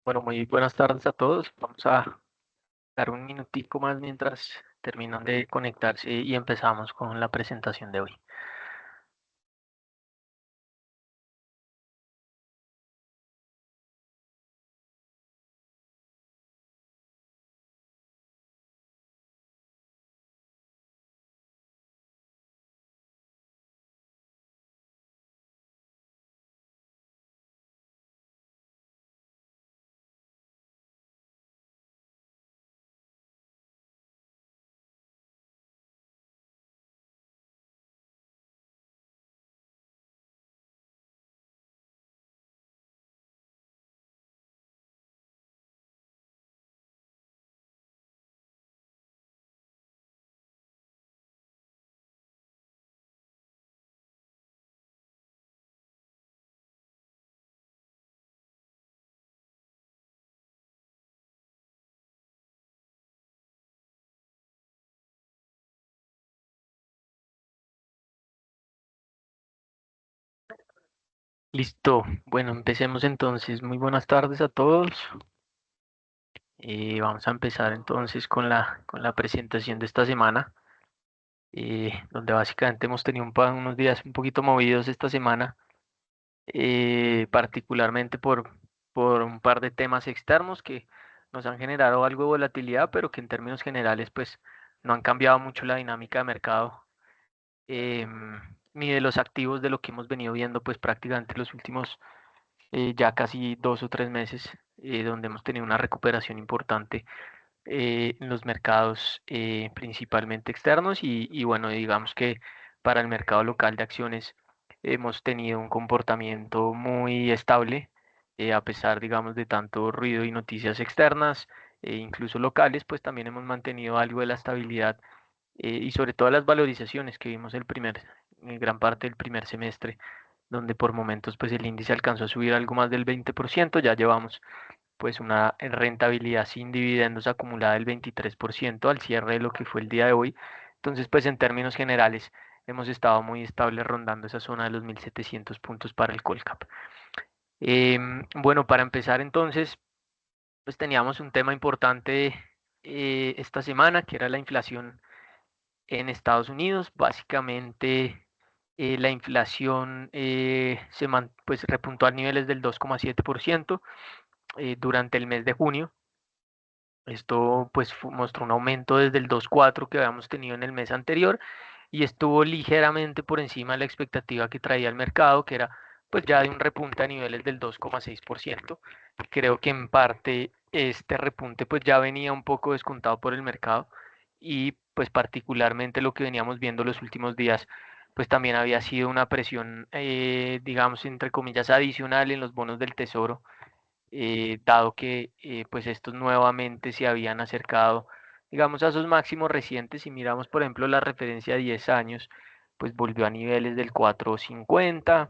Bueno, muy buenas tardes a todos. Vamos a dar un minutico más mientras terminan de conectarse y empezamos con la presentación de hoy. Listo. Bueno, empecemos entonces. Muy buenas tardes a todos. Vamos a empezar entonces con la presentación de esta semana, donde básicamente hemos tenido unos días un poquito movidos esta semana, particularmente por un par de temas externos que nos han generado algo de volatilidad, pero que en términos generales pues no han cambiado mucho la dinámica de mercado, ni de los activos de lo que hemos venido viendo pues prácticamente los últimos ya casi 2 o 3 meses, donde hemos tenido una recuperación importante en los mercados principalmente externos y bueno, digamos que para el mercado local de acciones hemos tenido un comportamiento muy estable, a pesar, digamos, de tanto ruido y noticias externas, incluso locales, pues también hemos mantenido algo de la estabilidad, y sobre todo las valorizaciones que vimos gran parte del primer semestre, donde por momentos pues el índice alcanzó a subir algo más del 20%. Ya llevamos pues una rentabilidad sin dividendos acumulada del 23% al cierre de lo que fue el día de hoy. Entonces, pues en términos generales hemos estado muy estables rondando esa zona de los 1.700 puntos para el Colcap. Bueno, para empezar entonces, pues teníamos un tema importante esta semana, que era la inflación en Estados Unidos. Básicamente, la inflación pues repuntó a niveles del 2,7% durante el mes de junio. Esto pues mostró un aumento desde el 2,4 que habíamos tenido en el mes anterior y estuvo ligeramente por encima de la expectativa que traía el mercado, que era pues ya de un repunte a niveles del 2,6%. Creo que en parte este repunte pues ya venía un poco descontado por el mercado y pues particularmente lo que veníamos viendo los últimos días pues también había sido una presión, digamos, entre comillas, adicional en los bonos del tesoro, dado que pues estos nuevamente se habían acercado, digamos, a sus máximos recientes. Si miramos, por ejemplo, la referencia a 10 años, pues volvió a niveles del 4,50,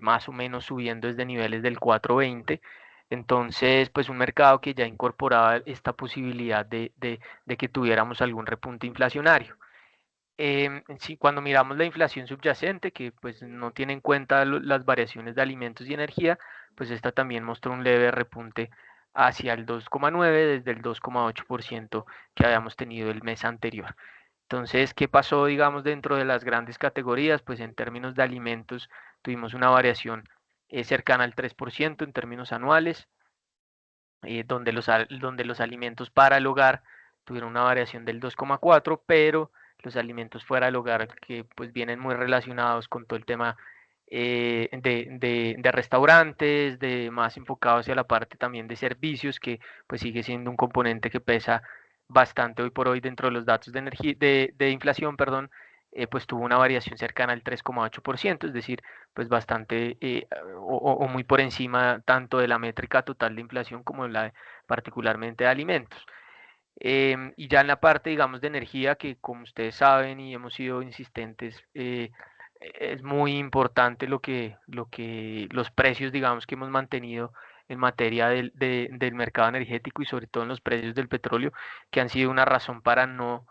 más o menos subiendo desde niveles del 4,20. Entonces, pues un mercado que ya incorporaba esta posibilidad de que tuviéramos algún repunte inflacionario. Sí, cuando miramos la inflación subyacente, que pues no tiene en cuenta las variaciones de alimentos y energía, pues esta también mostró un leve repunte hacia el 2,9 desde el 2,8% que habíamos tenido el mes anterior. Entonces, ¿qué pasó, digamos, dentro de las grandes categorías? Pues en términos de alimentos tuvimos una variación cercana al 3% en términos anuales, donde los alimentos para el hogar tuvieron una variación del 2,4, pero los alimentos fuera del hogar, que pues vienen muy relacionados con todo el tema de restaurantes, de más enfocados hacia la parte también de servicios, que pues sigue siendo un componente que pesa bastante hoy por hoy dentro de los datos de energía, de inflación, perdón. Pues tuvo una variación cercana al 3,8%, es decir, pues bastante, o muy por encima tanto de la métrica total de inflación como de la particularmente de alimentos. Y ya en la parte, digamos, de energía, que como ustedes saben y hemos sido insistentes, es muy importante los precios, digamos, que hemos mantenido en materia del mercado energético y sobre todo en los precios del petróleo, que han sido una razón para no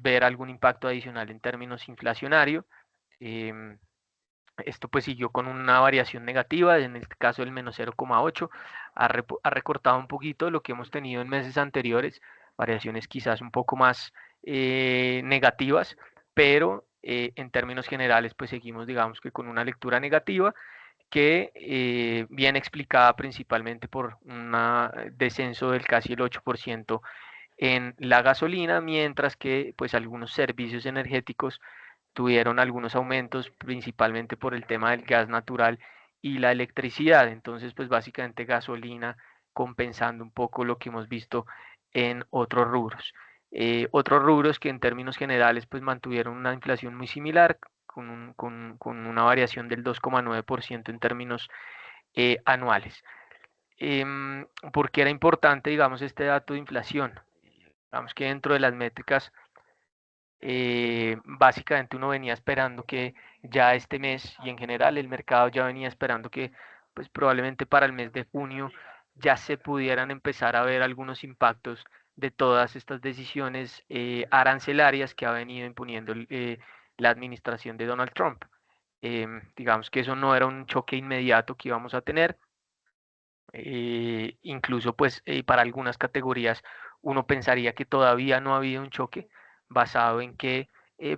ver algún impacto adicional en términos inflacionarios. Em, Esto pues siguió con una variación negativa, en este caso el menos 0,8, ha recortado un poquito lo que hemos tenido en meses anteriores, variaciones quizás un poco más negativas, pero en términos generales pues seguimos digamos que con una lectura negativa que viene explicada principalmente por un descenso del casi el 8% en la gasolina, mientras que pues algunos servicios energéticos tuvieron algunos aumentos, principalmente por el tema del gas natural y la electricidad. Entonces, pues básicamente gasolina compensando un poco lo que hemos visto en otros rubros. Otros rubros que en términos generales pues mantuvieron una inflación muy similar, con una variación del 2,9% en términos anuales. ¿Por qué era importante, digamos, este dato de inflación? Digamos que dentro de las métricas básicamente uno venía esperando que ya este mes y en general el mercado ya venía esperando que pues probablemente para el mes de junio ya se pudieran empezar a ver algunos impactos de todas estas decisiones arancelarias que ha venido imponiendo la administración de Donald Trump. Digamos que eso no era un choque inmediato que íbamos a tener, incluso pues para algunas categorías uno pensaría que todavía no ha habido un choque basado en que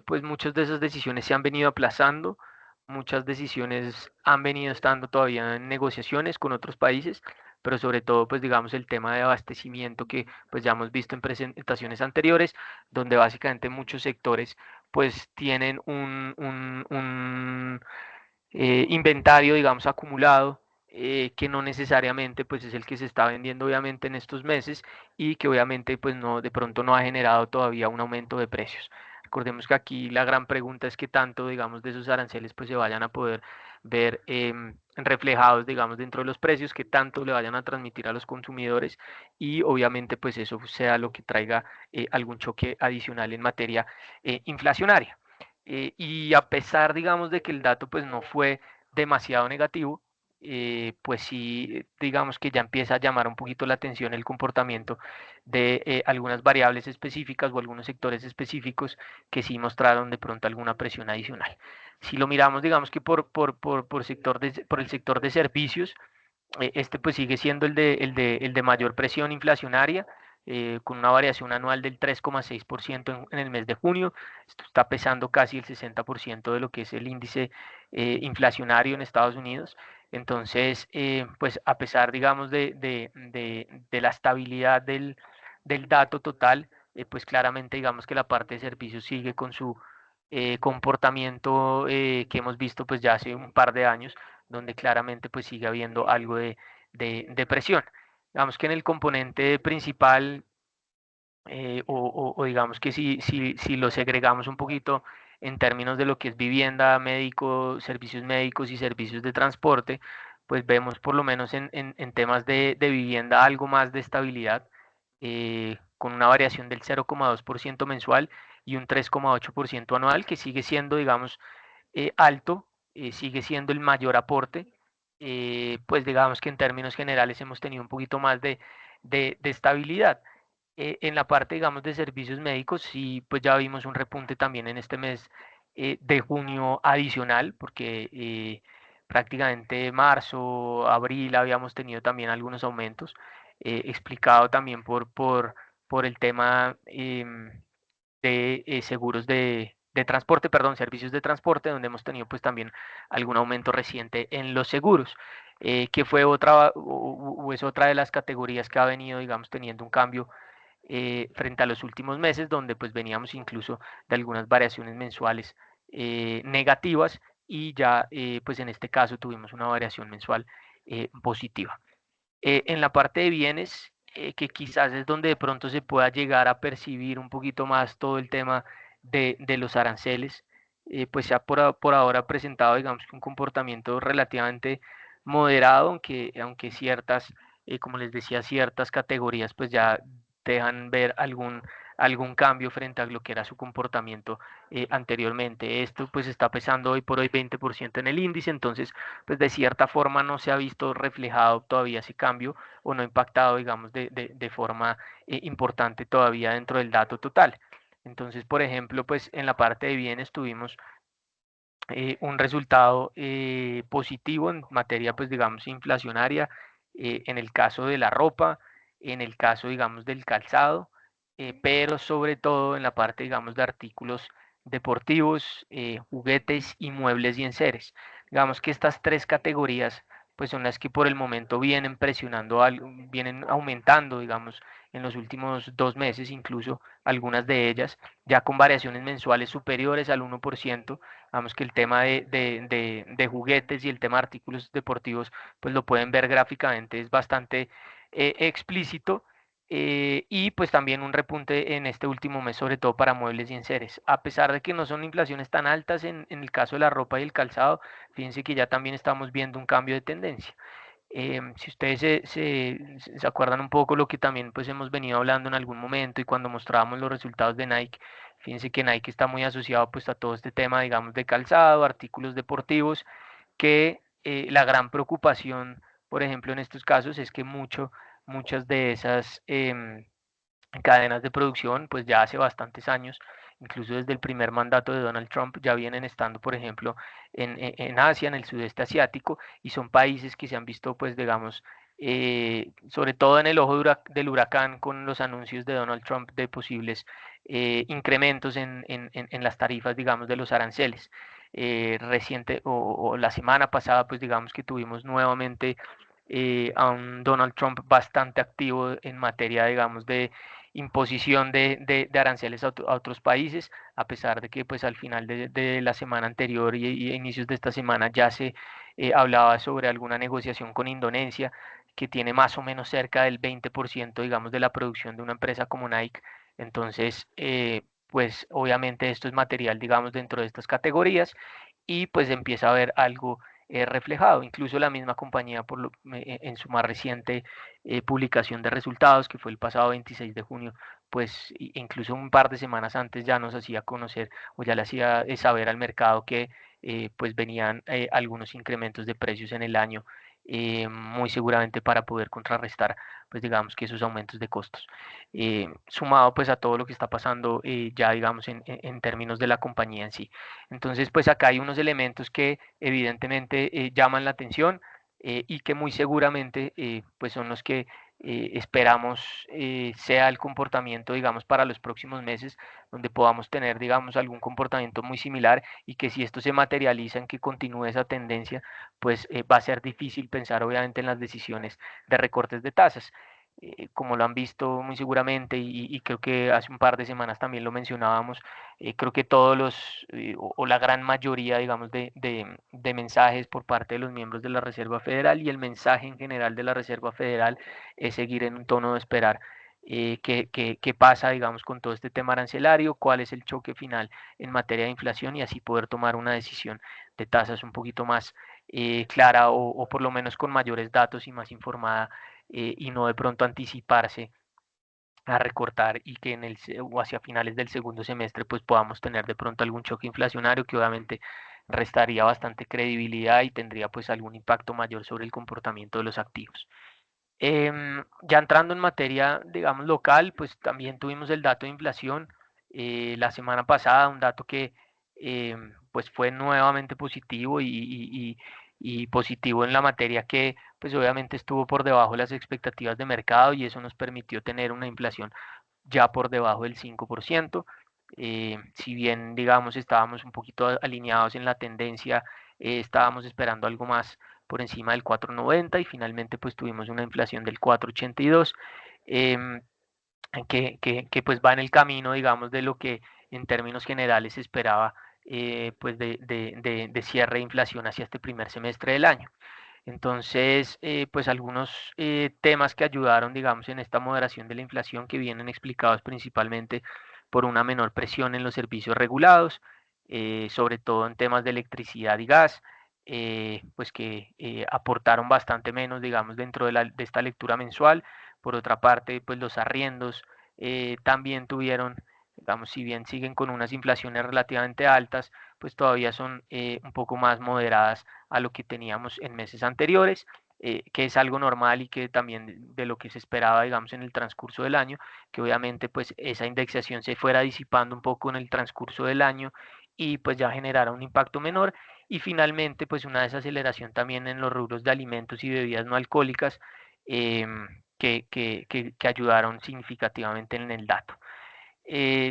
pues muchas de esas decisiones se han venido aplazando, muchas decisiones han venido estando todavía en negociaciones con otros países, pero sobre todo pues digamos el tema de abastecimiento que pues ya hemos visto en presentaciones anteriores, donde básicamente muchos sectores pues tienen un inventario, digamos, acumulado, que no necesariamente pues es el que se está vendiendo obviamente en estos meses y que obviamente pues no, de pronto no ha generado todavía un aumento de precios. Recordemos que aquí la gran pregunta es qué tanto, digamos, de esos aranceles pues se vayan a poder ver reflejados, digamos, dentro de los precios, qué tanto le vayan a transmitir a los consumidores y obviamente pues eso sea lo que traiga algún choque adicional en materia inflacionaria. Y a pesar, digamos, de que el dato pues no fue demasiado negativo, pues sí, digamos que ya empieza a llamar un poquito la atención el comportamiento de algunas variables específicas o algunos sectores específicos que sí mostraron de pronto alguna presión adicional. Si lo miramos, digamos que por el sector de servicios, este pues sigue siendo el de mayor presión inflacionaria, con una variación anual del 3,6% en el mes de junio. Esto está pesando casi el 60% de lo que es el índice inflacionario en Estados Unidos. Entonces, pues a pesar, digamos, de la estabilidad del dato total, pues claramente, digamos que la parte de servicios sigue con su comportamiento que hemos visto pues ya hace un par de años, donde claramente pues sigue habiendo algo de presión. Digamos que en el componente principal, o digamos que si lo segregamos un poquito en términos de lo que es vivienda, médico, servicios médicos y servicios de transporte, pues vemos por lo menos en temas de vivienda algo más de estabilidad, con una variación del 0,2% mensual y un 3,8% anual, que sigue siendo, digamos, alto, sigue siendo el mayor aporte. Pues digamos que en términos generales hemos tenido un poquito más de estabilidad. En la parte, digamos, de servicios médicos, sí, pues ya vimos un repunte también en este mes de junio adicional, porque prácticamente marzo, abril habíamos tenido también algunos aumentos, explicado también por el tema de seguros de transporte, perdón, servicios de transporte, donde hemos tenido pues también algún aumento reciente en los seguros, que fue otra, o es otra de las categorías que ha venido, digamos, teniendo un cambio frente a los últimos meses, donde pues veníamos incluso de algunas variaciones mensuales negativas y ya pues en este caso tuvimos una variación mensual positiva. En la parte de bienes, que quizás es donde de pronto se pueda llegar a percibir un poquito más todo el tema de los aranceles, pues se ha por ahora presentado, digamos, un comportamiento relativamente moderado, aunque ciertas, como les decía, ciertas categorías pues ya dejan ver algún cambio frente a lo que era su comportamiento anteriormente. Esto pues está pesando hoy por hoy 20% en el índice, entonces pues de cierta forma no se ha visto reflejado todavía ese cambio o no ha impactado, digamos, de forma importante todavía dentro del dato total. Entonces, por ejemplo, pues en la parte de bienes tuvimos un resultado positivo en materia, pues digamos, inflacionaria, en el caso de la ropa, en el caso, digamos, del calzado, pero sobre todo en la parte, digamos, de artículos deportivos, juguetes y muebles y enseres. Digamos que estas tres categorías, pues son las que por el momento vienen presionando, vienen aumentando, digamos, en los últimos 2 meses, incluso algunas de ellas, ya con variaciones mensuales superiores al 1%. Vamos que el tema de juguetes y el tema de artículos deportivos, pues lo pueden ver gráficamente, es bastante explícito. Y pues también un repunte en este último mes, sobre todo para muebles y enseres. A pesar de que no son inflaciones tan altas en el caso de la ropa y el calzado, fíjense que ya también estamos viendo un cambio de tendencia. Si ustedes se acuerdan un poco lo que también pues hemos venido hablando en algún momento y cuando mostrábamos los resultados de Nike, fíjense que Nike está muy asociado pues a todo este tema, digamos, de calzado, artículos deportivos, que la gran preocupación, por ejemplo, en estos casos es que muchas de esas cadenas de producción, pues ya hace bastantes años, incluso desde el primer mandato de Donald Trump, ya vienen estando, por ejemplo, en Asia, en el sudeste asiático, y son países que se han visto, pues, digamos, sobre todo en el ojo del huracán con los anuncios de Donald Trump de posibles incrementos en las tarifas, digamos, de los aranceles. Reciente o la semana pasada, pues digamos que tuvimos nuevamente a un Donald Trump bastante activo en materia, digamos, de imposición de aranceles a otros países, a pesar de que pues al final de la semana anterior y inicios de esta semana ya se hablaba sobre alguna negociación con Indonesia, que tiene más o menos cerca del 20%, digamos, de la producción de una empresa como Nike. Entonces, pues obviamente esto es material, digamos, dentro de estas categorías y pues empieza a haber algo reflejado. Incluso la misma compañía en su más reciente publicación de resultados, que fue el pasado 26 de junio, pues incluso un par de semanas antes ya nos hacía conocer o ya le hacía saber al mercado que pues venían algunos incrementos de precios en el año, muy seguramente para poder contrarrestar pues digamos que esos aumentos de costos. Sumado pues a todo lo que está pasando ya digamos en términos de la compañía en sí. Entonces pues acá hay unos elementos que evidentemente llaman la atención y que muy seguramente pues son los que esperamos sea el comportamiento, digamos, para los próximos meses, donde podamos tener, digamos, algún comportamiento muy similar y que si esto se materializa en que continúe esa tendencia, pues va a ser difícil pensar, obviamente, en las decisiones de recortes de tasas. Como lo han visto muy seguramente y creo que hace un par de semanas también lo mencionábamos, creo que todos o la gran mayoría, digamos, de mensajes por parte de los miembros de la Reserva Federal y el mensaje en general de la Reserva Federal es seguir en un tono de esperar qué pasa, digamos, con todo este tema arancelario, cuál es el choque final en materia de inflación y así poder tomar una decisión de tasas un poquito más clara o por lo menos con mayores datos y más informada y no de pronto anticiparse a recortar y que o hacia finales del segundo semestre pues podamos tener de pronto algún choque inflacionario que obviamente restaría bastante credibilidad y tendría pues algún impacto mayor sobre el comportamiento de los activos. Ya entrando en materia, digamos, local, pues también tuvimos el dato de inflación la semana pasada, un dato que pues fue nuevamente positivo y positivo en la materia que pues obviamente estuvo por debajo de las expectativas de mercado y eso nos permitió tener una inflación ya por debajo del 5%. Si bien, digamos, estábamos un poquito alineados en la tendencia, estábamos esperando algo más por encima del 4,90 y finalmente pues tuvimos una inflación del 4,82 eh, que pues va en el camino, digamos, de lo que en términos generales se esperaba pues de cierre de inflación hacia este primer semestre del año. Entonces, pues algunos temas que ayudaron, digamos, en esta moderación de la inflación que vienen explicados principalmente por una menor presión en los servicios regulados, sobre todo en temas de electricidad y gas, pues que aportaron bastante menos, digamos, dentro de esta lectura mensual. Por otra parte, pues los arriendos también tuvieron, digamos, si bien siguen con unas inflaciones relativamente altas, pues todavía son un poco más moderadas a lo que teníamos en meses anteriores, que es algo normal y que también de lo que se esperaba, digamos, en el transcurso del año, que obviamente pues esa indexación se fuera disipando un poco en el transcurso del año y pues ya generara un impacto menor. Y finalmente, pues una desaceleración también en los rubros de alimentos y bebidas no alcohólicas que ayudaron significativamente en el dato.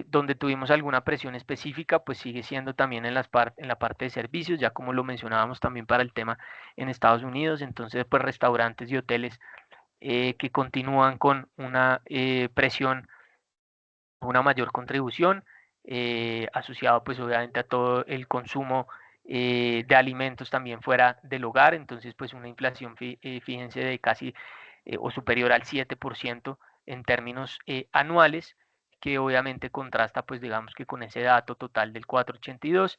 Donde tuvimos alguna presión específica, pues sigue siendo también en la parte de servicios, ya como lo mencionábamos también para el tema en Estados Unidos. Entonces, pues restaurantes y hoteles que continúan con una presión, una mayor contribución, asociado pues obviamente a todo el consumo de alimentos también fuera del hogar. Entonces, pues una inflación, fíjense, de casi o superior al 7% en términos anuales, que obviamente contrasta pues digamos que con ese dato total del 4,82,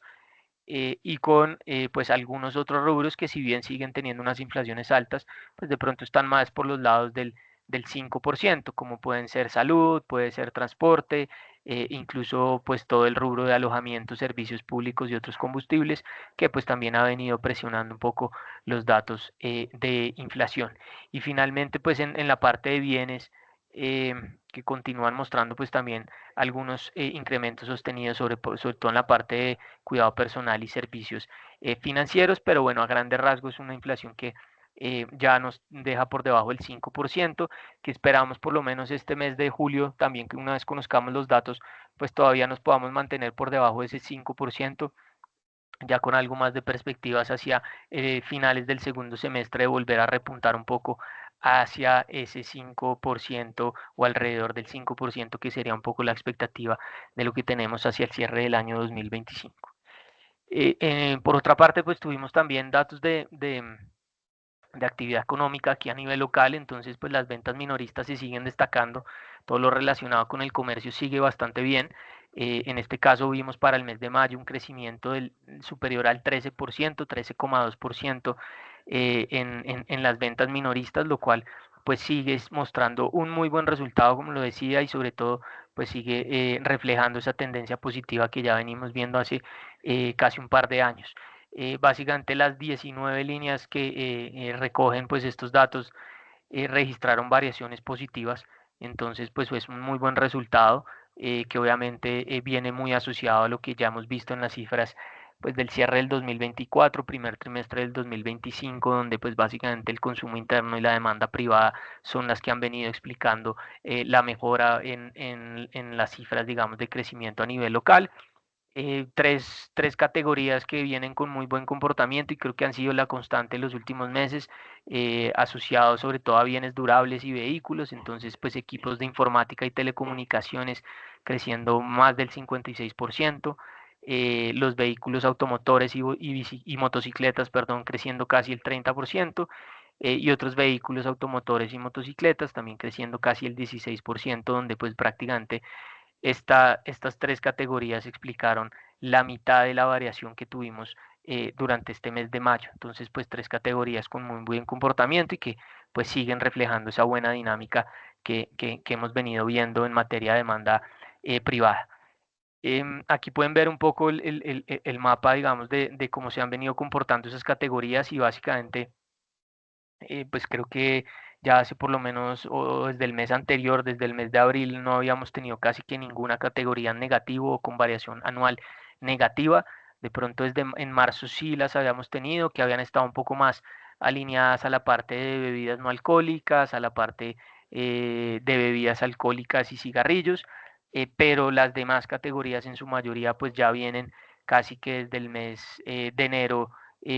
y con pues algunos otros rubros que, si bien siguen teniendo unas inflaciones altas, pues de pronto están más por los lados del 5%, como pueden ser salud, puede ser transporte, incluso pues todo el rubro de alojamiento, servicios públicos y otros combustibles, que pues también ha venido presionando un poco los datos de inflación. Y finalmente, pues en la parte de bienes, que continúan mostrando pues también algunos incrementos sostenidos, sobre todo en la parte de cuidado personal y servicios financieros. Pero bueno, a grandes rasgos es una inflación que ya nos deja por debajo del 5%, que esperamos por lo menos este mes de julio, también que una vez conozcamos los datos, pues todavía nos podamos mantener por debajo de ese 5%, ya con algo más de perspectivas hacia finales del segundo semestre, de volver a repuntar un poco hacia ese 5% o alrededor del 5%, que sería un poco la expectativa de lo que tenemos hacia el cierre del año 2025. Por otra parte, pues tuvimos también datos de actividad económica aquí a nivel local. Entonces pues las ventas minoristas se siguen destacando, todo lo relacionado con el comercio sigue bastante bien. En este caso vimos para el mes de mayo un crecimiento superior al 13%, 13,2% en las ventas minoristas, lo cual pues sigue mostrando un muy buen resultado, como lo decía, y sobre todo pues sigue reflejando esa tendencia positiva que ya venimos viendo hace casi un par de años. Básicamente las 19 líneas que recogen pues estos datos registraron variaciones positivas. Entonces pues es un muy buen resultado, que obviamente viene muy asociado a lo que ya hemos visto en las cifras pues del cierre del 2024, primer trimestre del 2025, donde pues básicamente el consumo interno y la demanda privada son las que han venido explicando la mejora en las cifras, digamos, de crecimiento a nivel local. Tres categorías que vienen con muy buen comportamiento y creo que han sido la constante en los últimos meses, asociados sobre todo a bienes durables y vehículos. Entonces, pues equipos de informática y telecomunicaciones creciendo más del 56%, los vehículos automotores y motocicletas, perdón, creciendo casi el 30%, y otros vehículos automotores y motocicletas también creciendo casi el 16%, donde pues prácticamente estas tres categorías explicaron la mitad de la variación que tuvimos durante este mes de mayo. Entonces, pues tres categorías con muy buen comportamiento y que pues siguen reflejando esa buena dinámica que hemos venido viendo en materia de demanda privada. Aquí pueden ver un poco el mapa, digamos, de cómo se han venido comportando esas categorías. Y básicamente pues creo que ya hace por lo menos, o desde el mes anterior, desde el mes de abril, no habíamos tenido casi que ninguna categoría en negativo o con variación anual negativa. De pronto desde en marzo sí las habíamos tenido, que habían estado un poco más alineadas a la parte de bebidas no alcohólicas, a la parte de bebidas alcohólicas y cigarrillos, pero las demás categorías en su mayoría pues ya vienen casi que desde el mes de enero,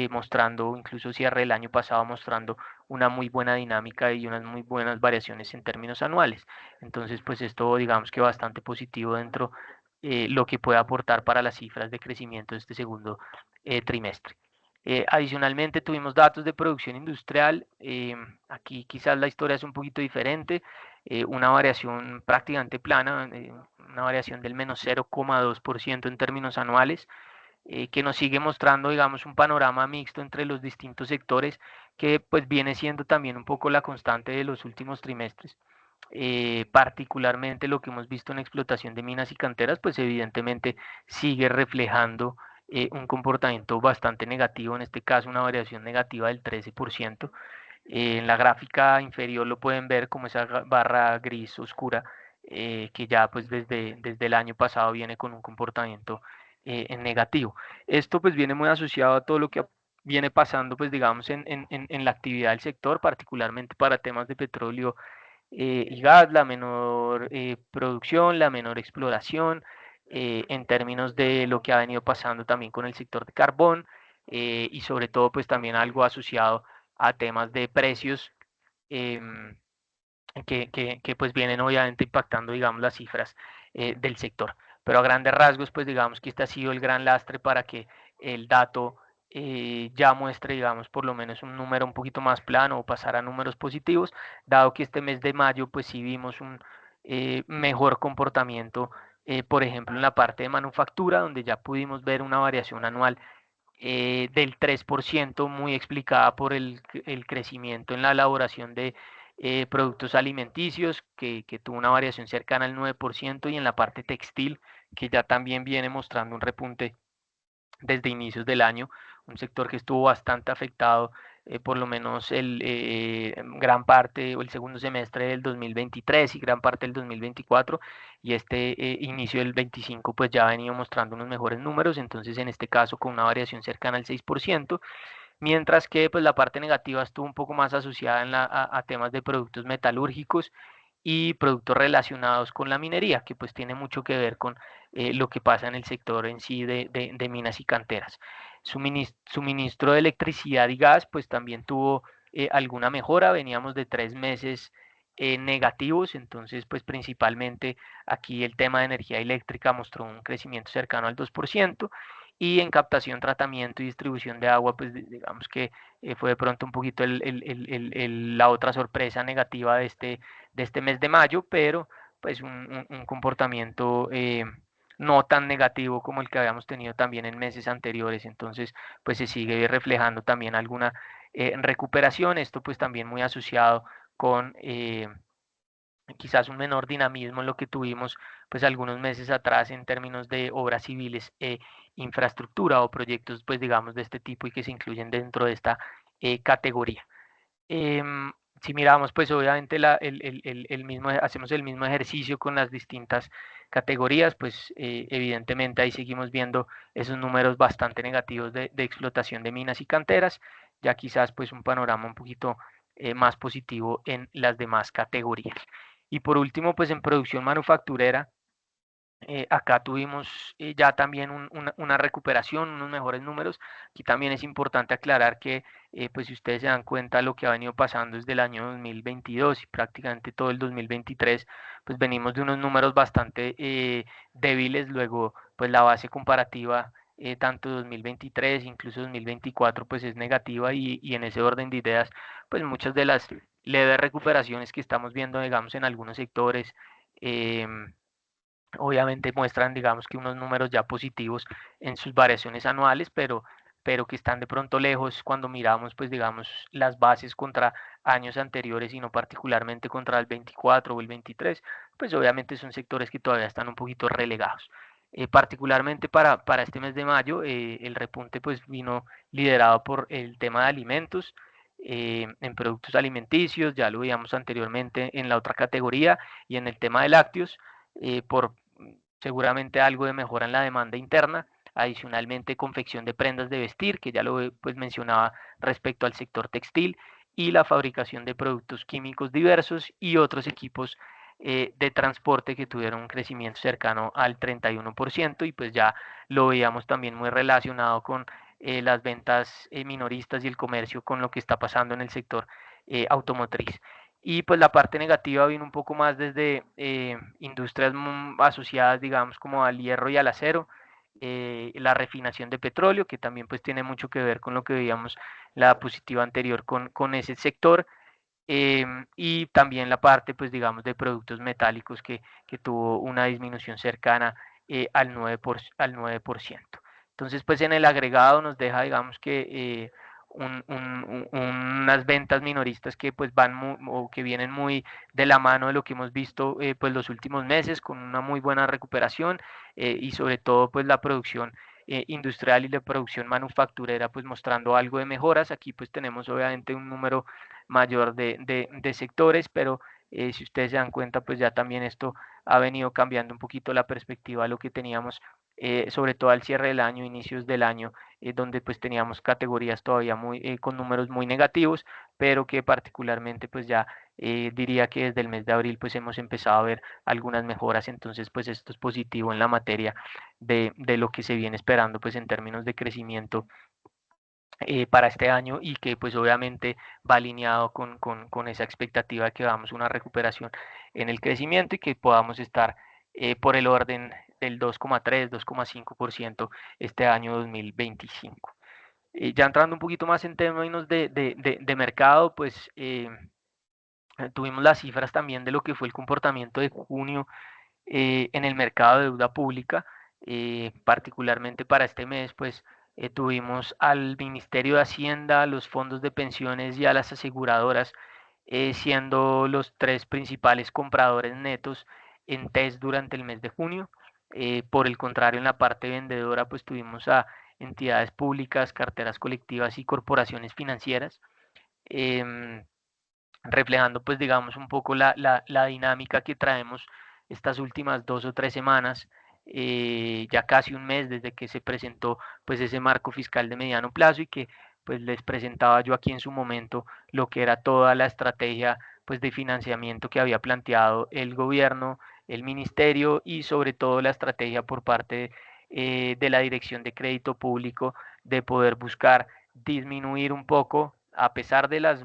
mostrando, incluso cierre el año pasado, mostrando una muy buena dinámica y unas muy buenas variaciones en términos anuales. Entonces, pues esto digamos que bastante positivo dentro lo que puede aportar para las cifras de crecimiento de este segundo trimestre. Adicionalmente tuvimos datos de producción industrial. Aquí quizás la historia es un poquito diferente, una variación prácticamente plana, una variación del menos 0,2% en términos anuales, que nos sigue mostrando, digamos, un panorama mixto entre los distintos sectores, que pues viene siendo también un poco la constante de los últimos trimestres. Particularmente lo que hemos visto en explotación de minas y canteras, pues evidentemente sigue reflejando un comportamiento bastante negativo, en este caso una variación negativa del 13%. En la gráfica inferior lo pueden ver como esa barra gris oscura, que ya pues desde el año pasado viene con un comportamiento en negativo. Esto pues viene muy asociado a todo lo que viene pasando pues digamos en la actividad del sector, particularmente para temas de petróleo y gas, la menor producción, la menor exploración, en términos de lo que ha venido pasando también con el sector de carbón y sobre todo pues también algo asociado a temas de precios em, pues vienen obviamente impactando, digamos, las cifras del sector. Pero a grandes rasgos, pues digamos que este ha sido el gran lastre para que el dato ya muestre, digamos, por lo menos un número un poquito más plano o pasar a números positivos, dado que este mes de mayo, pues sí vimos un mejor comportamiento, por ejemplo, en la parte de manufactura, donde ya pudimos ver una variación anual del 3%, muy explicada por el crecimiento en la elaboración de productos alimenticios, que tuvo una variación cercana al 9%, y en la parte textil, que ya también viene mostrando un repunte desde inicios del año, un sector que estuvo bastante afectado, por lo menos gran parte o el segundo semestre del 2023 y gran parte del 2024, y este inicio del 25 pues ya ha venido mostrando unos mejores números, entonces en este caso con una variación cercana al 6%, mientras que pues la parte negativa estuvo un poco más asociada a temas de productos metalúrgicos y productos relacionados con la minería, que pues tiene mucho que ver con lo que pasa en el sector en sí de minas y canteras. Suministro de electricidad y gas pues también tuvo alguna mejora, veníamos de 3 meses negativos, entonces pues principalmente aquí el tema de energía eléctrica mostró un crecimiento cercano al 2%, y en captación, tratamiento y distribución de agua, pues digamos que fue de pronto un poquito la otra sorpresa negativa de este mes de mayo, pero pues un comportamiento no tan negativo como el que habíamos tenido también en meses anteriores, entonces pues se sigue reflejando también alguna recuperación, esto pues también muy asociado con quizás un menor dinamismo en lo que tuvimos pues algunos meses atrás en términos de obras civiles e infraestructura o proyectos pues digamos de este tipo y que se incluyen dentro de esta categoría. Si miramos, pues obviamente el mismo, hacemos el mismo ejercicio con las distintas categorías, pues evidentemente ahí seguimos viendo esos números bastante negativos de explotación de minas y canteras, ya quizás pues un panorama un poquito más positivo en las demás categorías. Y por último, pues en producción manufacturera, acá tuvimos ya también una recuperación, unos mejores números. Aquí también es importante aclarar que, pues si ustedes se dan cuenta, lo que ha venido pasando desde el año 2022 y prácticamente todo el 2023, pues venimos de unos números bastante débiles. Luego, pues la base comparativa, tanto 2023, incluso 2024, pues es negativa y en ese orden de ideas, pues muchas de las leves recuperaciones que estamos viendo, digamos, en algunos sectores, obviamente muestran, digamos, que unos números ya positivos en sus variaciones anuales, pero que están de pronto lejos cuando miramos, pues, digamos, las bases contra años anteriores y no particularmente contra el 24 o el 23, pues obviamente son sectores que todavía están un poquito relegados. Particularmente para este mes de mayo, el repunte pues vino liderado por el tema de alimentos, en productos alimenticios, ya lo veíamos anteriormente en la otra categoría, y en el tema de lácteos, por seguramente algo de mejora en la demanda interna, adicionalmente confección de prendas de vestir, que ya lo pues mencionaba respecto al sector textil, y la fabricación de productos químicos diversos y otros equipos de transporte que tuvieron un crecimiento cercano al 31%, y pues ya lo veíamos también muy relacionado con las ventas minoristas y el comercio con lo que está pasando en el sector automotriz. Y pues la parte negativa vino un poco más desde industrias asociadas, digamos, como al hierro y al acero, la refinación de petróleo, que también pues tiene mucho que ver con lo que veíamos la diapositiva anterior con ese sector, y también la parte pues digamos de productos metálicos que tuvo una disminución cercana al 9%. Entonces pues en el agregado nos deja digamos que unas ventas minoristas que pues van o que vienen muy de la mano de lo que hemos visto pues los últimos meses, con una muy buena recuperación, y sobre todo pues la producción industrial y la producción manufacturera pues mostrando algo de mejoras. Aquí pues tenemos obviamente un número mayor de sectores, pero si ustedes se dan cuenta pues ya también esto ha venido cambiando un poquito la perspectiva de lo que teníamos sobre todo al cierre del año, inicios del año, donde pues teníamos categorías todavía con números muy negativos, pero que particularmente pues ya diría que desde el mes de abril pues hemos empezado a ver algunas mejoras. Entonces pues esto es positivo en la materia de lo que se viene esperando pues en términos de crecimiento para este año, y que pues obviamente va alineado con esa expectativa de que vamos a una recuperación en el crecimiento y que podamos estar por el orden del 2,3, 2,5% este año 2025. Ya entrando un poquito más en términos de mercado, pues tuvimos las cifras también de lo que fue el comportamiento de junio en el mercado de deuda pública. Particularmente para este mes, pues tuvimos al Ministerio de Hacienda, a los fondos de pensiones y a las aseguradoras siendo los tres principales compradores netos en TES durante el mes de junio. Por el contrario, en la parte vendedora, pues tuvimos a entidades públicas, carteras colectivas y corporaciones financieras. em, Reflejando pues digamos un poco la dinámica que traemos estas últimas 2 o 3 semanas, ya casi un mes desde que se presentó pues ese marco fiscal de mediano plazo, y que pues les presentaba yo aquí en su momento lo que era toda la estrategia pues de financiamiento que había planteado el gobierno, el ministerio, y sobre todo la estrategia por parte de la Dirección de Crédito Público de poder buscar disminuir un poco, a pesar de las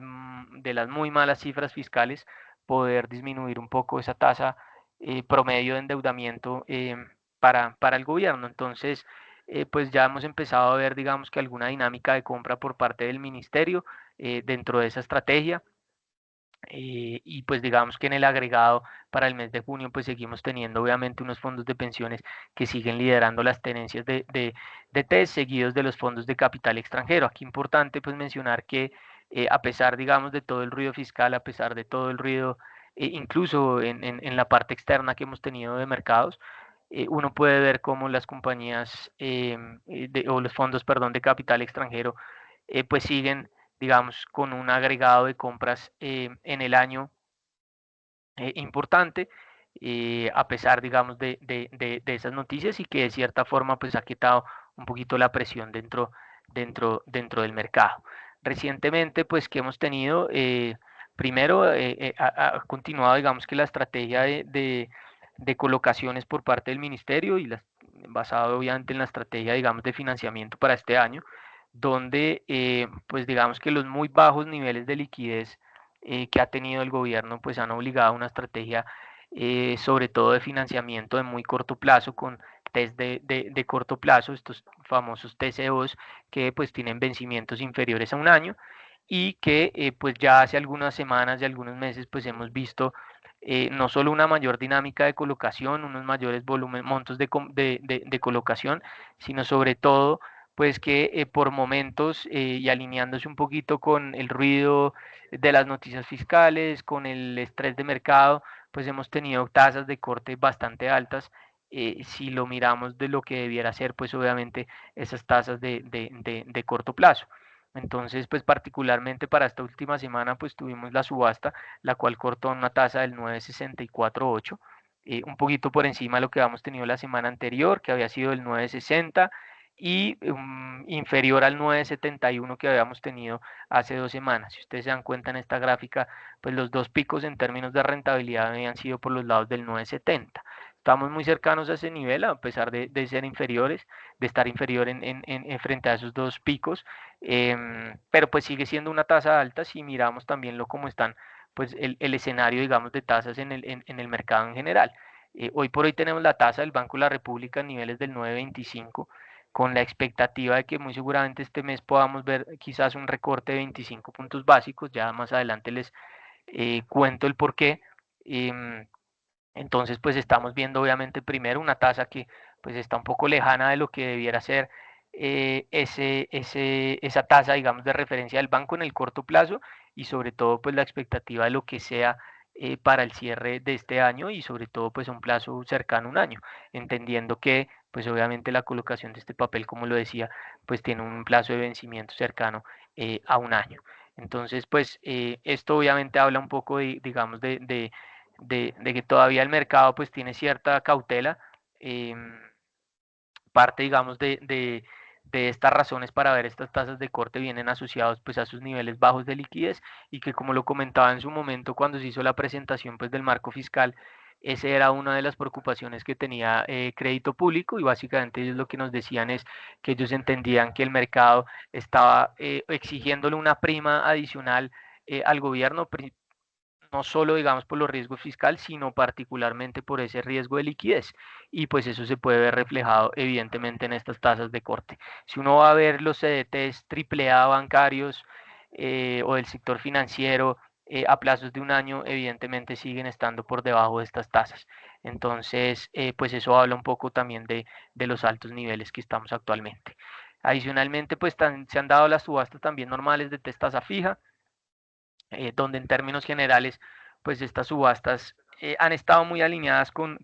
muy malas cifras fiscales, poder disminuir un poco esa tasa promedio de endeudamiento para el gobierno. Entonces, pues ya hemos empezado a ver, digamos que alguna dinámica de compra por parte del ministerio dentro de esa estrategia. Y pues digamos que en el agregado para el mes de junio pues seguimos teniendo obviamente unos fondos de pensiones que siguen liderando las tenencias de TES, seguidos de los fondos de capital extranjero. Aquí importante pues mencionar que a pesar digamos de todo el ruido fiscal, a pesar de todo el ruido incluso en la parte externa que hemos tenido de mercados, uno puede ver cómo las compañías o los fondos, perdón, de capital extranjero pues siguen, digamos, con un agregado de compras en el año importante, a pesar, digamos, de esas noticias, y que de cierta forma pues ha quitado un poquito la presión dentro del mercado. Recientemente, pues, que hemos tenido, primero, ha continuado, digamos, que la estrategia de colocaciones por parte del ministerio, y basado obviamente en la estrategia, digamos, de financiamiento para este año, donde, pues, digamos que los muy bajos niveles de liquidez que ha tenido el gobierno, pues han obligado a una estrategia, sobre todo de financiamiento de muy corto plazo, con test de corto plazo, estos famosos TCOs, que pues tienen vencimientos inferiores a un año, y que pues ya hace algunas semanas y algunos meses pues hemos visto no solo una mayor dinámica de colocación, unos mayores montos de colocación, sino sobre todo pues que por momentos, y alineándose un poquito con el ruido de las noticias fiscales, con el estrés de mercado, pues hemos tenido tasas de corte bastante altas. Si lo miramos de lo que debiera ser, pues obviamente esas tasas de corto plazo. Entonces, pues particularmente para esta última semana, pues tuvimos la subasta, la cual cortó una tasa del 9,648, un poquito por encima de lo que habíamos tenido la semana anterior, que había sido el 9,60, y inferior al 9,71 que habíamos tenido hace 2 semanas. Si ustedes se dan cuenta en esta gráfica, pues los dos picos en términos de rentabilidad habían sido por los lados del 9,70. Estamos muy cercanos a ese nivel, a pesar de ser inferiores, de estar inferior frente a esos dos picos, pero pues sigue siendo una tasa alta si miramos también lo como están pues el escenario, digamos, de tasas en el mercado en general. Hoy por hoy tenemos la tasa del Banco de la República en niveles del 9,25, con la expectativa de que muy seguramente este mes podamos ver quizás un recorte de 25 puntos básicos. Ya más adelante les cuento el por qué. Em, entonces, pues estamos viendo obviamente primero una tasa que pues está un poco lejana de lo que debiera ser esa tasa, digamos, de referencia del banco en el corto plazo, y sobre todo pues la expectativa de lo que sea para el cierre de este año, y sobre todo pues a un plazo cercano a un año, entendiendo que pues obviamente la colocación de este papel, como lo decía, pues tiene un plazo de vencimiento cercano a un año. Entonces, pues esto obviamente habla un poco digamos, de que todavía el mercado pues tiene cierta cautela, eh, parte, digamos, de estas razones para ver estas tasas de corte vienen asociados pues a sus niveles bajos de liquidez, y que, como lo comentaba en su momento cuando se hizo la presentación pues del marco fiscal, esa era una de las preocupaciones que tenía Crédito Público, y básicamente ellos lo que nos decían es que ellos entendían que el mercado estaba exigiéndole una prima adicional al gobierno, no solo, digamos, por los riesgos fiscales, sino particularmente por ese riesgo de liquidez. Y pues eso se puede ver reflejado evidentemente en estas tasas de corte. Si uno va a ver los CDTs AAA bancarios o del sector financiero a plazos de un año, evidentemente siguen estando por debajo de estas tasas. Entonces, pues eso habla un poco también de los altos niveles que estamos actualmente. Adicionalmente, pues se han dado las subastas también normales de tasa fija, donde en términos generales, pues estas subastas han estado muy alineadas con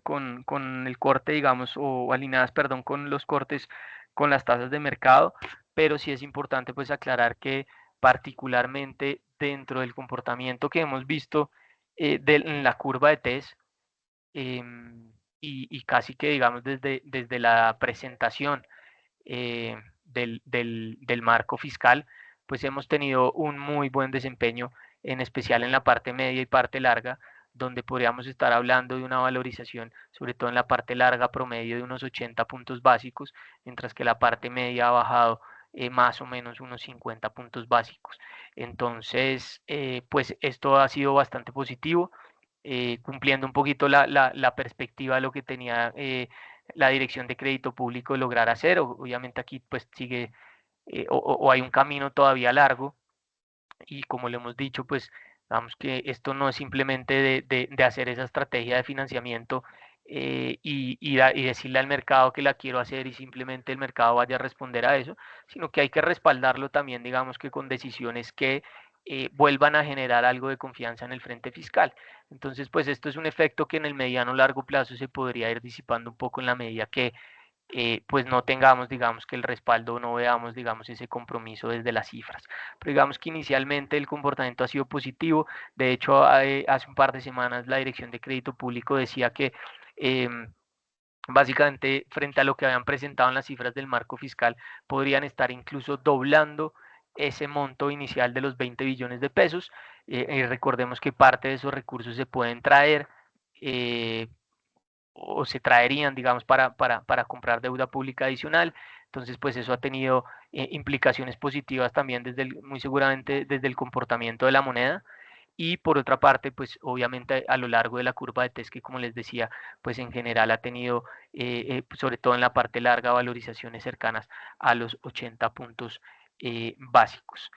el corte, digamos, o alineadas, perdón, con los cortes con las tasas de mercado, pero sí es importante pues aclarar que particularmente dentro del comportamiento que hemos visto en la curva de TES, y casi que digamos desde la presentación del marco fiscal, pues hemos tenido un muy buen desempeño, en especial en la parte media y parte larga, donde podríamos estar hablando de una valorización, sobre todo en la parte larga, promedio de unos 80 puntos básicos, mientras que la parte media ha bajado más o menos unos 50 puntos básicos. Entonces, pues esto ha sido bastante positivo, cumpliendo un poquito la perspectiva de lo que tenía la Dirección de Crédito Público de lograr hacer. Obviamente aquí pues sigue o hay un camino todavía largo, y como le hemos dicho, pues vamos que esto no es simplemente de hacer esa estrategia de financiamiento y decirle al mercado que la quiero hacer y simplemente el mercado vaya a responder a eso, sino que hay que respaldarlo también, digamos que con decisiones que vuelvan a generar algo de confianza en el frente fiscal. Entonces, pues esto es un efecto que en el mediano largo plazo se podría ir disipando un poco en la medida que pues no tengamos, digamos, que el respaldo, no veamos, digamos, ese compromiso desde las cifras. Pero digamos que inicialmente el comportamiento ha sido positivo. De hecho, hace un par de semanas la Dirección de Crédito Público decía que básicamente, frente a lo que habían presentado en las cifras del marco fiscal, podrían estar incluso doblando ese monto inicial de los 20 billones de pesos. Y recordemos que parte de esos recursos se pueden traer o se traerían, digamos, para comprar deuda pública adicional. Entonces, pues eso ha tenido implicaciones positivas también muy seguramente desde el comportamiento de la moneda. Y por otra parte, pues obviamente a lo largo de la curva de TES, que como les decía, pues en general ha tenido, sobre todo en la parte larga, valorizaciones cercanas a los 80 puntos básicos.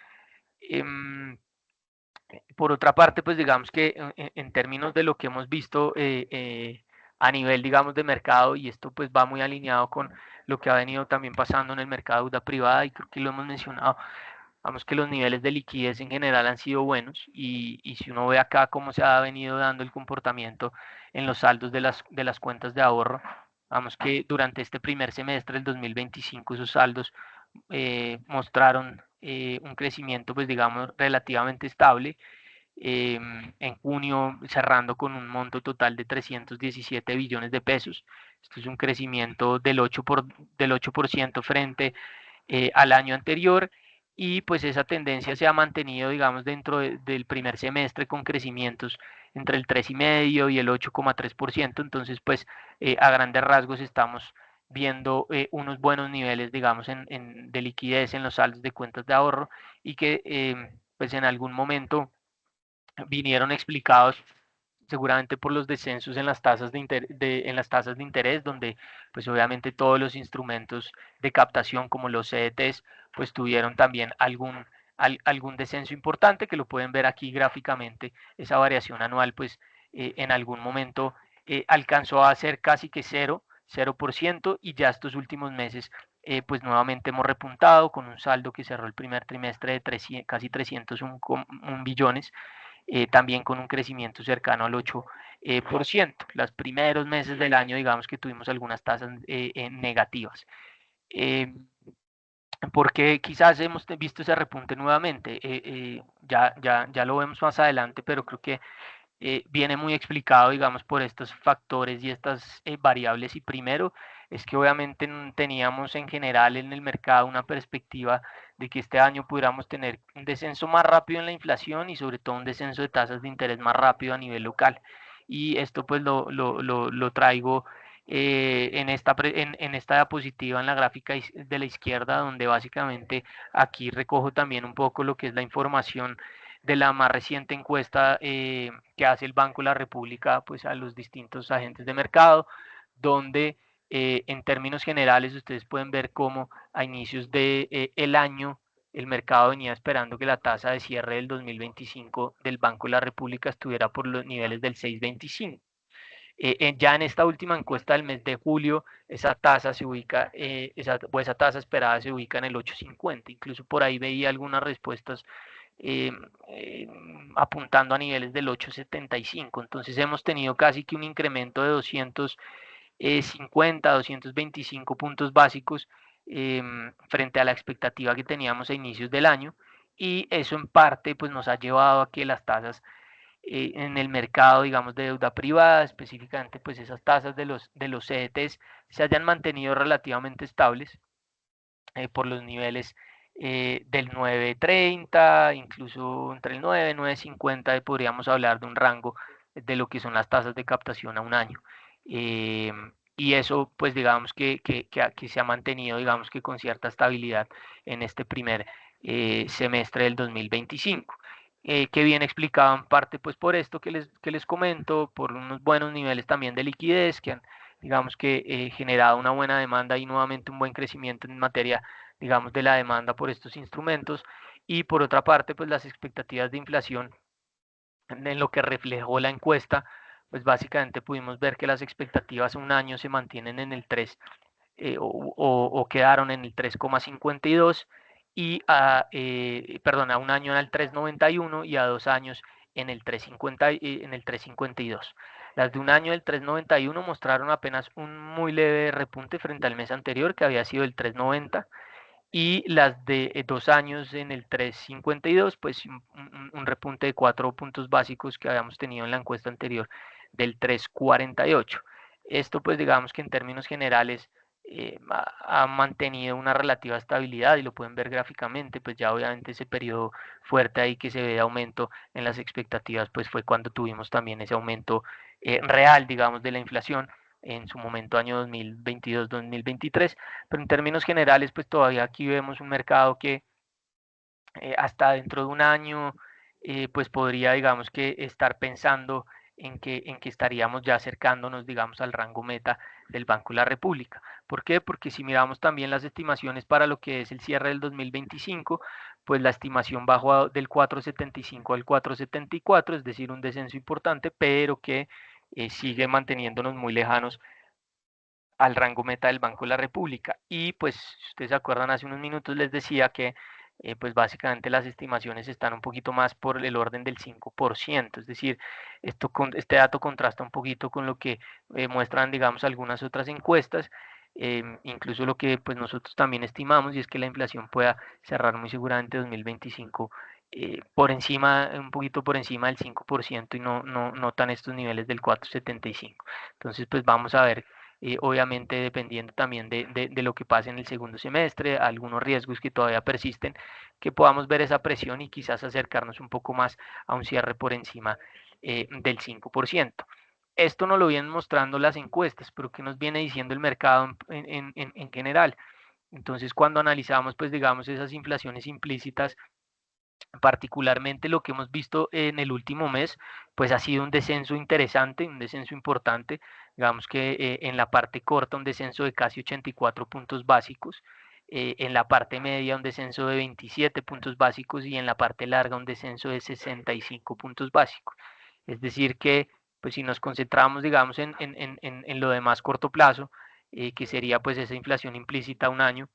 Por otra parte, pues digamos que en términos de lo que hemos visto a nivel, digamos, de mercado, y esto pues va muy alineado con lo que ha venido también pasando en el mercado de deuda privada, y creo que lo hemos mencionado, vamos que los niveles de liquidez en general han sido buenos, y si uno ve acá cómo se ha venido dando el comportamiento en los saldos de las cuentas de ahorro, vamos que durante este primer semestre del 2025 esos saldos mostraron un crecimiento, pues digamos, relativamente estable. En junio cerrando con un monto total de 317 billones de pesos. Esto es un crecimiento del 8% frente al año anterior, y pues esa tendencia se ha mantenido, digamos, dentro del primer semestre con crecimientos entre el 3,5 y el 8,3%. Entonces, pues a grandes rasgos estamos viendo unos buenos niveles, digamos, de liquidez en los saldos de cuentas de ahorro, y que pues en algún momento vinieron explicados seguramente por los descensos en las tasas en las tasas de interés, donde pues obviamente todos los instrumentos de captación como los CDTs pues tuvieron también algún descenso importante, que lo pueden ver aquí gráficamente. Esa variación anual pues en algún momento alcanzó a ser casi que 0%, y ya estos últimos meses pues nuevamente hemos repuntado con un saldo que cerró el primer trimestre de casi 301 billones, también con un crecimiento cercano al 8%. Los primeros meses del año, digamos que tuvimos algunas tasas negativas. Porque quizás hemos visto ese repunte nuevamente, ya lo vemos más adelante, pero creo que viene muy explicado, digamos, por estos factores y estas variables. Y primero es que obviamente teníamos en general en el mercado una perspectiva de que este año pudiéramos tener un descenso más rápido en la inflación y sobre todo un descenso de tasas de interés más rápido a nivel local. Y esto pues lo traigo en esta diapositiva en la gráfica de la izquierda, donde básicamente aquí recojo también un poco lo que es la información de la más reciente encuesta que hace el Banco de la República pues a los distintos agentes de mercado, donde en términos generales ustedes pueden ver cómo a inicios de el año el mercado venía esperando que la tasa de cierre del 2025 del Banco de la República estuviera por los niveles del 6,25. Ya en esta última encuesta del mes de julio, esa tasa se ubica, esa tasa esperada se ubica en el 8,50. Incluso por ahí veía algunas respuestas eh, eh, apuntando a niveles del 8,75. Entonces hemos tenido casi que un incremento de 250, 225 puntos básicos frente a la expectativa que teníamos a inicios del año. Y eso en parte pues nos ha llevado a que las tasas en el mercado, digamos, de deuda privada, específicamente pues esas tasas de los CDTs se hayan mantenido relativamente estables por los niveles del 9,30, incluso entre el 9 y 9,50 podríamos hablar de un rango de lo que son las tasas de captación a un año. Eh, y eso, pues digamos que se ha mantenido, digamos que con cierta estabilidad en este primer semestre del 2025. Que bien explicado en parte pues por esto que les comento, por unos buenos niveles también de liquidez que han, digamos que generado una buena demanda y nuevamente un buen crecimiento en materia, digamos, de la demanda por estos instrumentos. Y por otra parte, pues las expectativas de inflación en lo que reflejó la encuesta, pues básicamente pudimos ver que las expectativas a un año se mantienen en el 3 o quedaron en el 3,52 y perdón, a un año en el 3,91 y a 2 años en el 3,52. Las de un año del 3,91 mostraron apenas un muy leve repunte frente al mes anterior, que había sido el 3,90, y las de 2 años en el 3,52, pues un repunte de 4 puntos básicos que habíamos tenido en la encuesta anterior del 3,48. Esto pues digamos que en términos generales ha mantenido una relativa estabilidad y lo pueden ver gráficamente, pues ya obviamente ese periodo fuerte ahí que se ve de aumento en las expectativas, pues fue cuando tuvimos también ese aumento real, digamos, de la inflación en su momento año 2022-2023, pero en términos generales, pues todavía aquí vemos un mercado que hasta dentro de un año, pues podría, digamos que, estar pensando en que estaríamos ya acercándonos, digamos, al rango meta del Banco de la República. ¿Por qué? Porque si miramos también las estimaciones para lo que es el cierre del 2025, pues la estimación bajó del 4,75 al 4,74, es decir, un descenso importante, pero que sigue manteniéndonos muy lejanos al rango meta del Banco de la República. Y pues, si ustedes se acuerdan, hace unos minutos les decía que pues básicamente las estimaciones están un poquito más por el orden del 5%, es decir, este dato contrasta un poquito con lo que muestran, digamos, algunas otras encuestas, incluso lo que pues nosotros también estimamos, y es que la inflación pueda cerrar muy seguramente 2025 por encima, un poquito por encima del 5% y no tan estos niveles del 4,75. Entonces, pues vamos a ver obviamente dependiendo también de lo que pase en el segundo semestre, algunos riesgos que todavía persisten, que podamos ver esa presión y quizás acercarnos un poco más a un cierre por encima del 5%. Esto nos lo vienen mostrando las encuestas, pero ¿qué nos viene diciendo el mercado en general? Entonces, cuando analizamos, pues digamos, esas inflaciones implícitas, particularmente lo que hemos visto en el último mes, pues ha sido un descenso interesante, un descenso importante, digamos que en la parte corta un descenso de casi 84 puntos básicos, en la parte media un descenso de 27 puntos básicos y en la parte larga un descenso de 65 puntos básicos. Es decir que, pues si nos concentramos, digamos, en lo de más corto plazo, que sería pues esa inflación implícita a un año,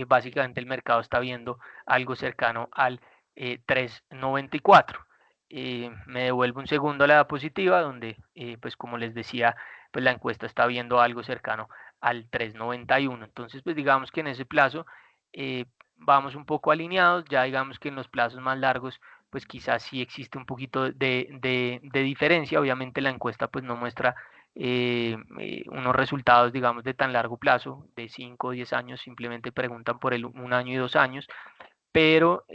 básicamente el mercado está viendo algo cercano al 3,94. Me devuelvo un segundo a la diapositiva donde, pues como les decía, pues la encuesta está viendo algo cercano al 3,91. Entonces, pues digamos que en ese plazo vamos un poco alineados, ya digamos que en los plazos más largos, pues quizás sí existe un poquito de diferencia. Obviamente la encuesta pues no muestra unos resultados, digamos, de tan largo plazo, de 5 o 10 años, simplemente preguntan por el 1 año y 2 años, pero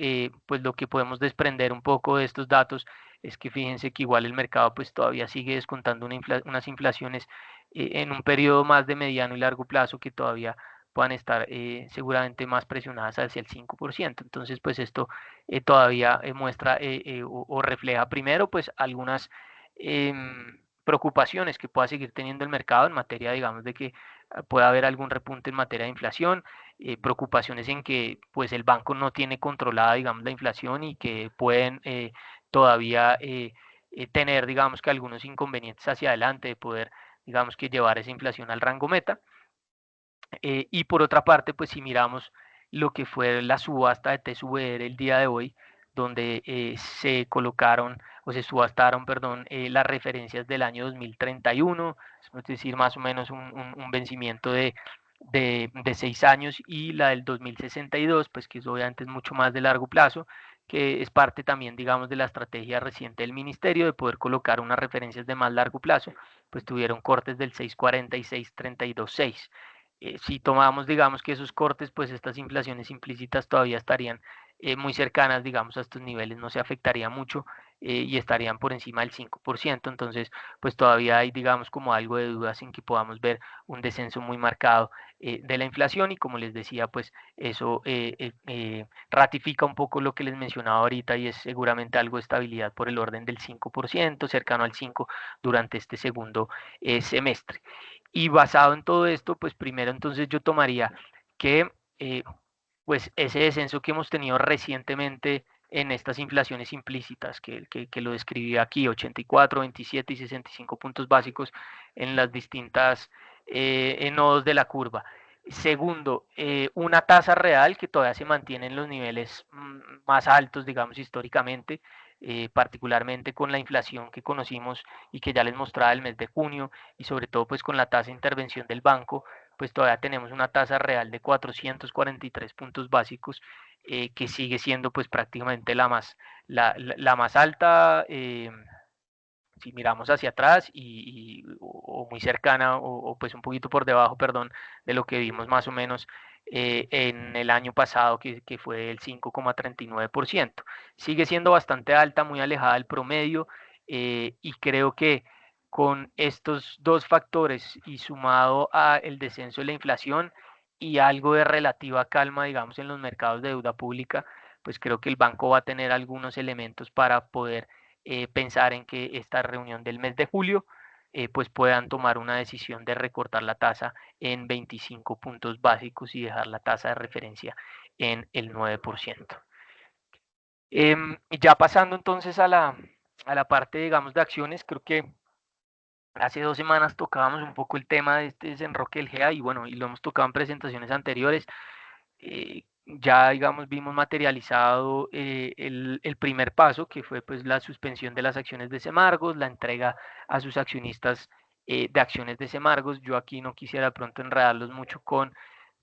pues lo que podemos desprender un poco de estos datos es que fíjense que igual el mercado pues todavía sigue descontando unas inflaciones en un periodo más de mediano y largo plazo que todavía puedan estar seguramente más presionadas hacia el 5%. Entonces pues esto todavía muestra o refleja primero pues algunas preocupaciones que pueda seguir teniendo el mercado en materia, digamos, de que pueda haber algún repunte en materia de inflación, preocupaciones en que pues el banco no tiene controlada, digamos, la inflación y que pueden todavía tener, digamos, que algunos inconvenientes hacia adelante de poder, digamos, que llevar esa inflación al rango meta. Y por otra parte, pues si miramos lo que fue la subasta de TSUR el día de hoy, donde se colocaron o se subastaron, perdón, las referencias del año 2031, es decir, más o menos un vencimiento de 6 años, y la del 2062, pues que obviamente es mucho más de largo plazo, que es parte también, digamos, de la estrategia reciente del ministerio de poder colocar unas referencias de más largo plazo, pues tuvieron cortes del 640 y 632.6. Si tomamos, digamos, que esos cortes, pues estas inflaciones implícitas todavía estarían muy cercanas, digamos, a estos niveles, no se afectaría mucho y estarían por encima del 5%. Entonces, pues todavía hay, digamos, como algo de dudas en que podamos ver un descenso muy marcado de la inflación, y como les decía, pues eso ratifica un poco lo que les mencionaba ahorita, y es seguramente algo de estabilidad por el orden del 5%, cercano al 5% durante este segundo semestre. Y basado en todo esto, pues primero entonces yo tomaría que pues ese descenso que hemos tenido recientemente en estas inflaciones implícitas, que lo describí aquí, 84, 27 y 65 puntos básicos en las distintas nodos de la curva. Segundo, una tasa real que todavía se mantiene en los niveles más altos, digamos, históricamente, particularmente con la inflación que conocimos y que ya les mostraba el mes de junio, y sobre todo pues con la tasa de intervención del banco, pues todavía tenemos una tasa real de 443 puntos básicos, que sigue siendo pues prácticamente la más alta, si miramos hacia atrás, o muy cercana, o pues un poquito por debajo, perdón, de lo que vimos más o menos en el año pasado, que fue el 5,39%. Sigue siendo bastante alta, muy alejada del promedio, y creo que con estos dos factores y sumado a el descenso de la inflación y algo de relativa calma, digamos, en los mercados de deuda pública, pues creo que el banco va a tener algunos elementos para poder pensar en que esta reunión del mes de julio pues puedan tomar una decisión de recortar la tasa en 25 puntos básicos y dejar la tasa de referencia en el 9%. Ya pasando entonces a la parte, digamos, de acciones, creo que hace 2 semanas tocábamos un poco el tema de este desenroque del GEA, y bueno, y lo hemos tocado en presentaciones anteriores. Ya, digamos, vimos materializado el primer paso, que fue pues la suspensión de las acciones de Semargos, la entrega a sus accionistas de acciones de Semargos. Yo aquí no quisiera de pronto enredarlos mucho con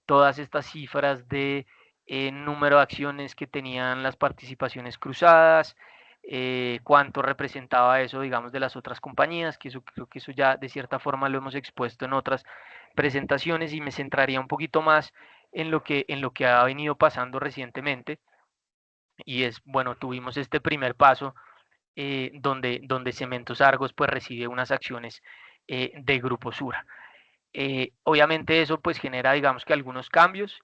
todas estas cifras de número de acciones que tenían las participaciones cruzadas, cuánto representaba eso, digamos, de las otras compañías, que eso creo que eso ya de cierta forma lo hemos expuesto en otras presentaciones, y me centraría un poquito más en lo que ha venido pasando recientemente. Y es, bueno, tuvimos este primer paso donde Cementos Argos pues recibe unas acciones de Grupo Sura. Obviamente eso pues genera, digamos, que algunos cambios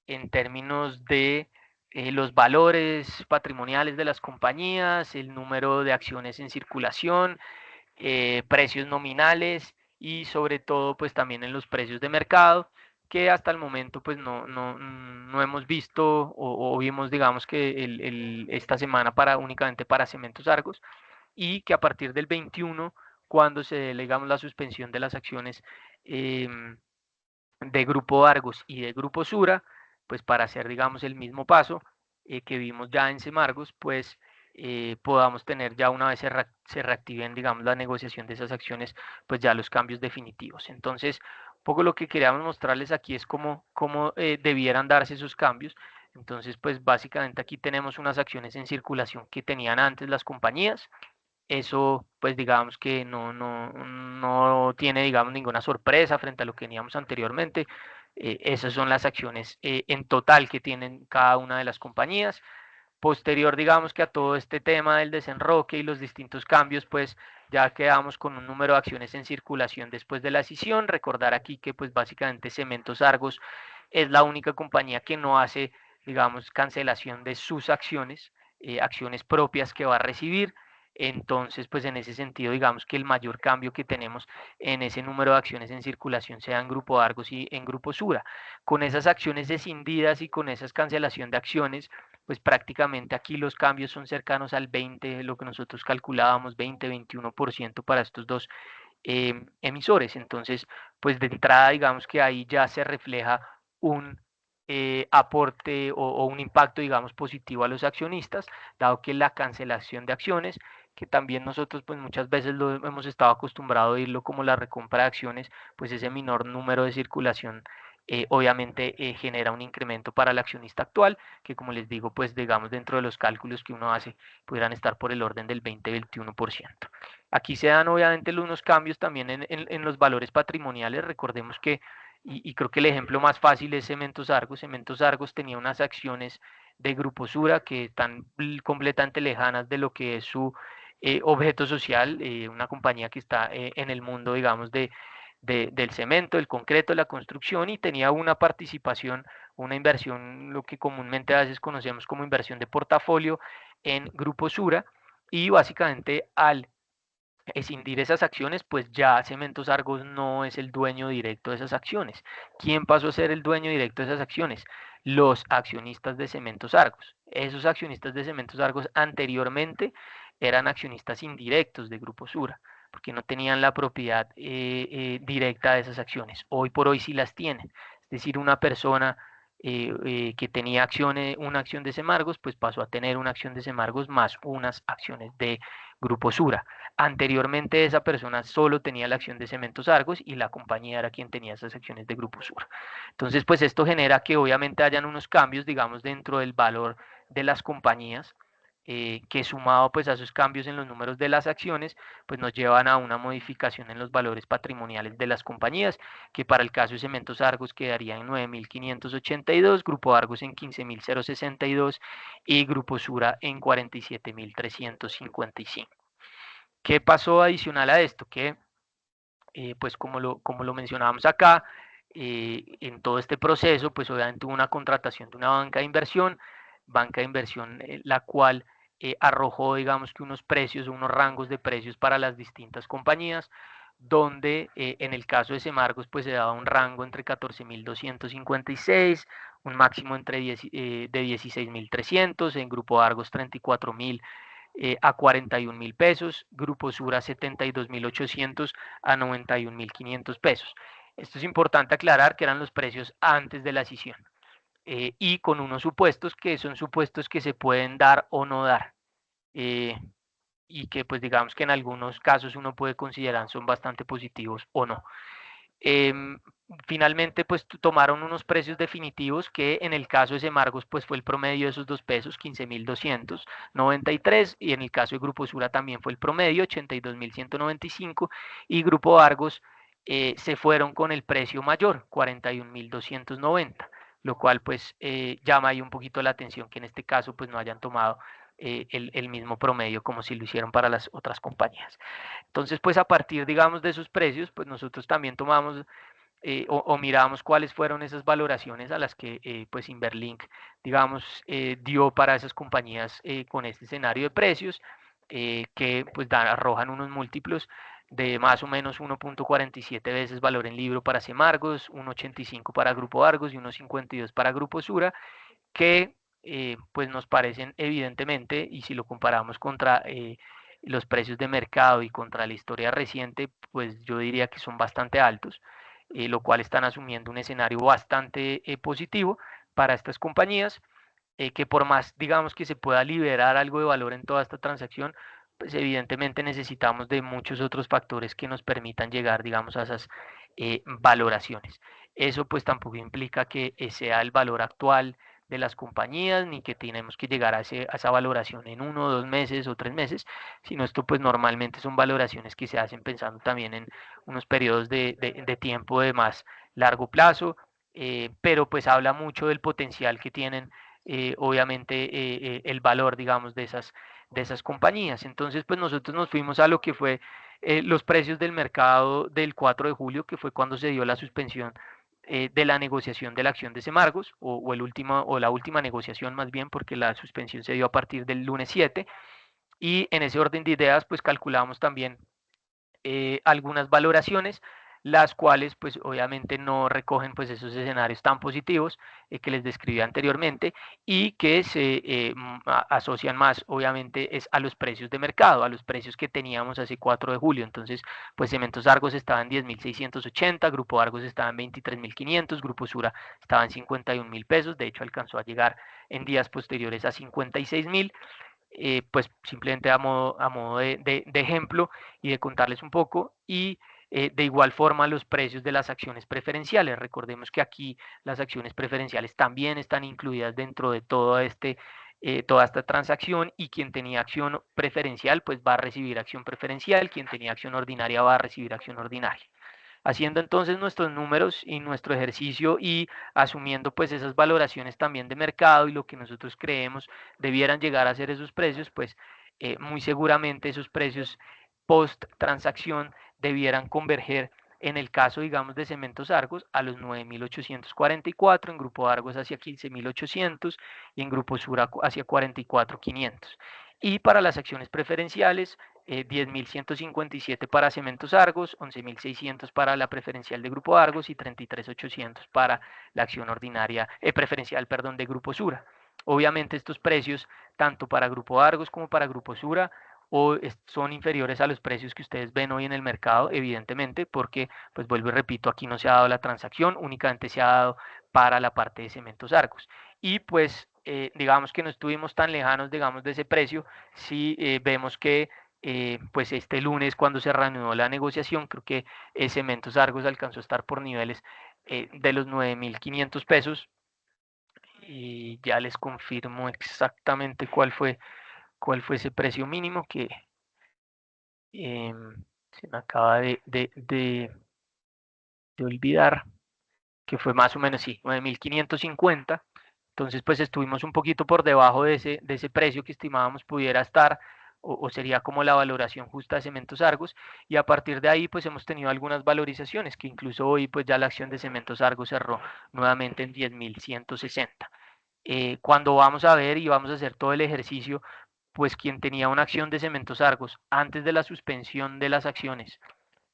en términos de los valores patrimoniales de las compañías, el número de acciones en circulación, precios nominales, y sobre todo pues también en los precios de mercado, que hasta el momento pues no hemos visto, o vimos, digamos, que esta semana únicamente para Cementos Argos, y que a partir del 21, cuando se dé, digamos, la suspensión de las acciones de Grupo Argos y de Grupo Sura, pues para hacer, digamos, el mismo paso que vimos ya en Semargos, pues podamos tener, ya una vez se reactiven, digamos, la negociación de esas acciones, pues ya los cambios definitivos. Entonces, un poco lo que queríamos mostrarles aquí es cómo debieran darse esos cambios. Entonces, pues básicamente aquí tenemos unas acciones en circulación que tenían antes las compañías. Eso, pues digamos que no tiene, digamos, ninguna sorpresa frente a lo que teníamos anteriormente. Esas son las acciones en total que tienen cada una de las compañías. Posterior, digamos que a todo este tema del desenroque y los distintos cambios, pues ya quedamos con un número de acciones en circulación después de la escisión. Recordar aquí que pues básicamente Cementos Argos es la única compañía que no hace, digamos, cancelación de sus acciones, acciones propias que va a recibir. Entonces, pues en ese sentido, digamos que el mayor cambio que tenemos en ese número de acciones en circulación sea en Grupo Argos y en Grupo Sura. Con esas acciones escindidas y con esa cancelación de acciones, pues prácticamente aquí los cambios son cercanos al 20, lo que nosotros calculábamos, 20-21% para estos dos emisores. Entonces, pues de entrada, digamos que ahí ya se refleja un aporte o un impacto, digamos, positivo a los accionistas, dado que la cancelación de acciones, que también nosotros pues muchas veces lo hemos estado acostumbrado a oírlo como la recompra de acciones, pues ese menor número de circulación obviamente genera un incremento para el accionista actual, que como les digo, pues digamos dentro de los cálculos que uno hace, pudieran estar por el orden del 20-21%. Aquí se dan obviamente unos cambios también en los valores patrimoniales. Recordemos que, y creo que el ejemplo más fácil es Cementos Argos. Cementos Argos tenía unas acciones de Grupo Sura que están completamente lejanas de lo que es su objeto social, una compañía que está en el mundo, digamos, del cemento, el concreto, la construcción, y tenía una participación, una inversión, lo que comúnmente a veces conocemos como inversión de portafolio en Grupo Sura, y básicamente al escindir esas acciones, pues ya Cementos Argos no es el dueño directo de esas acciones. ¿Quién pasó a ser el dueño directo de esas acciones? Los accionistas de Cementos Argos. Esos accionistas de Cementos Argos anteriormente eran accionistas indirectos de Grupo Sura, porque no tenían la propiedad directa de esas acciones. Hoy por hoy sí las tienen. Es decir, una persona que tenía acciones, una acción de Semargos, pues pasó a tener una acción de Semargos más unas acciones de Grupo Sura. Anteriormente esa persona solo tenía la acción de Cementos Argos y la compañía era quien tenía esas acciones de Grupo Sur. Entonces, pues esto genera que obviamente hayan unos cambios, digamos, dentro del valor de las compañías, que sumado pues a esos cambios en los números de las acciones, pues nos llevan a una modificación en los valores patrimoniales de las compañías, que para el caso de Cementos Argos quedaría en 9.582, Grupo Argos en 15.062 y Grupo Sura en 47.355. ¿Qué pasó adicional a esto? Que, pues como lo mencionábamos acá, en todo este proceso, pues obviamente hubo una contratación de una banca de inversión la cual arrojó, digamos que unos precios, unos rangos de precios para las distintas compañías, donde en el caso de Semargos, pues se daba un rango entre 14.256, un máximo entre de 16.300, en Grupo Argos 34.000 a 41.000 pesos, Grupo Sura 72.800 a 91.500 pesos. Esto es importante aclarar que eran los precios antes de la escisión y con unos supuestos que son supuestos que se pueden dar o no dar eh, y que pues digamos que en algunos casos uno puede considerar son bastante positivos o no. Finalmente, pues tomaron unos precios definitivos que en el caso de Semargos, pues fue el promedio de esos dos pesos, 15.293, y en el caso de Grupo Sura también fue el promedio, 82.195, y Grupo Argos se fueron con el precio mayor, 41.290, lo cual pues llama ahí un poquito la atención que en este caso pues no hayan tomado el mismo promedio como si lo hicieron para las otras compañías. Entonces, pues a partir, digamos, de esos precios, pues nosotros también tomamos o miramos cuáles fueron esas valoraciones a las que pues Inverlink, digamos, dio para esas compañías con este escenario de precios, que pues arrojan unos múltiplos de más o menos 1.47 veces valor en libro para Semargos, 1.85 para Grupo Argos y 1.52 para Grupo Sura, que pues nos parecen evidentemente, y si lo comparamos contra los precios de mercado y contra la historia reciente, pues yo diría que son bastante altos, lo cual están asumiendo un escenario bastante positivo para estas compañías, que por más, digamos, que se pueda liberar algo de valor en toda esta transacción, pues evidentemente necesitamos de muchos otros factores que nos permitan llegar, digamos, a esas valoraciones. Eso pues tampoco implica que sea el valor actual de las compañías, ni que tenemos que llegar a esa valoración en 1, 2 meses o 3 meses, sino esto pues normalmente son valoraciones que se hacen pensando también en unos periodos de tiempo de más largo plazo, pero pues habla mucho del potencial que tienen, obviamente, el valor, digamos, de esas compañías. Entonces, pues nosotros nos fuimos a lo que fue los precios del mercado del 4 de julio, que fue cuando se dio la suspensión de la negociación de la acción de Semargos, o la última negociación más bien, porque la suspensión se dio a partir del lunes 7, y en ese orden de ideas, pues calculamos también algunas valoraciones, las cuales pues obviamente no recogen pues esos escenarios tan positivos que les describí anteriormente, y que se asocian más obviamente es a los precios de mercado, a los precios que teníamos hace 4 de julio. Entonces pues Cementos Argos estaba en 10.680, Grupo Argos estaba en 23.500, Grupo Sura estaba en 51.000 pesos, de hecho alcanzó a llegar en días posteriores a 56.000. Pues simplemente a modo de ejemplo y de contarles un poco. Y de igual forma los precios de las acciones preferenciales. Recordemos que aquí las acciones preferenciales también están incluidas dentro de toda esta transacción, y quien tenía acción preferencial pues va a recibir acción preferencial, quien tenía acción ordinaria va a recibir acción ordinaria. Haciendo entonces nuestros números y nuestro ejercicio, y asumiendo pues esas valoraciones también de mercado y lo que nosotros creemos debieran llegar a ser esos precios, pues muy seguramente esos precios post transacción debieran converger, en el caso digamos de Cementos Argos, a los 9.844, en Grupo Argos hacia 15.800 y en Grupo Sura hacia 44.500. Y para las acciones preferenciales, 10.157 para Cementos Argos, 11.600 para la preferencial de Grupo Argos y 33.800 para la acción ordinaria, preferencial, perdón, de Grupo Sura. Obviamente estos precios, tanto para Grupo Argos como para Grupo Sura, son inferiores a los precios que ustedes ven hoy en el mercado, evidentemente, porque, pues vuelvo y repito, aquí no se ha dado la transacción, únicamente se ha dado para la parte de Cementos Argos. Y pues digamos que no estuvimos tan lejanos, digamos, de ese precio, si vemos que pues este lunes, cuando se reanudó la negociación, creo que Cementos Argos alcanzó a estar por niveles de los 9.500 pesos, y ya les confirmo exactamente cuál fue ese precio mínimo que eh, se me acaba de olvidar, que fue más o menos, sí, 9.550. Entonces, pues estuvimos un poquito por debajo de ese precio que estimábamos pudiera estar, o sería como la valoración justa de Cementos Argos, y a partir de ahí pues hemos tenido algunas valorizaciones, que incluso hoy pues ya la acción de Cementos Argos cerró nuevamente en 10.160. Cuando vamos a ver y vamos a hacer todo el ejercicio, pues quien tenía una acción de Cementos Argos antes de la suspensión de las acciones,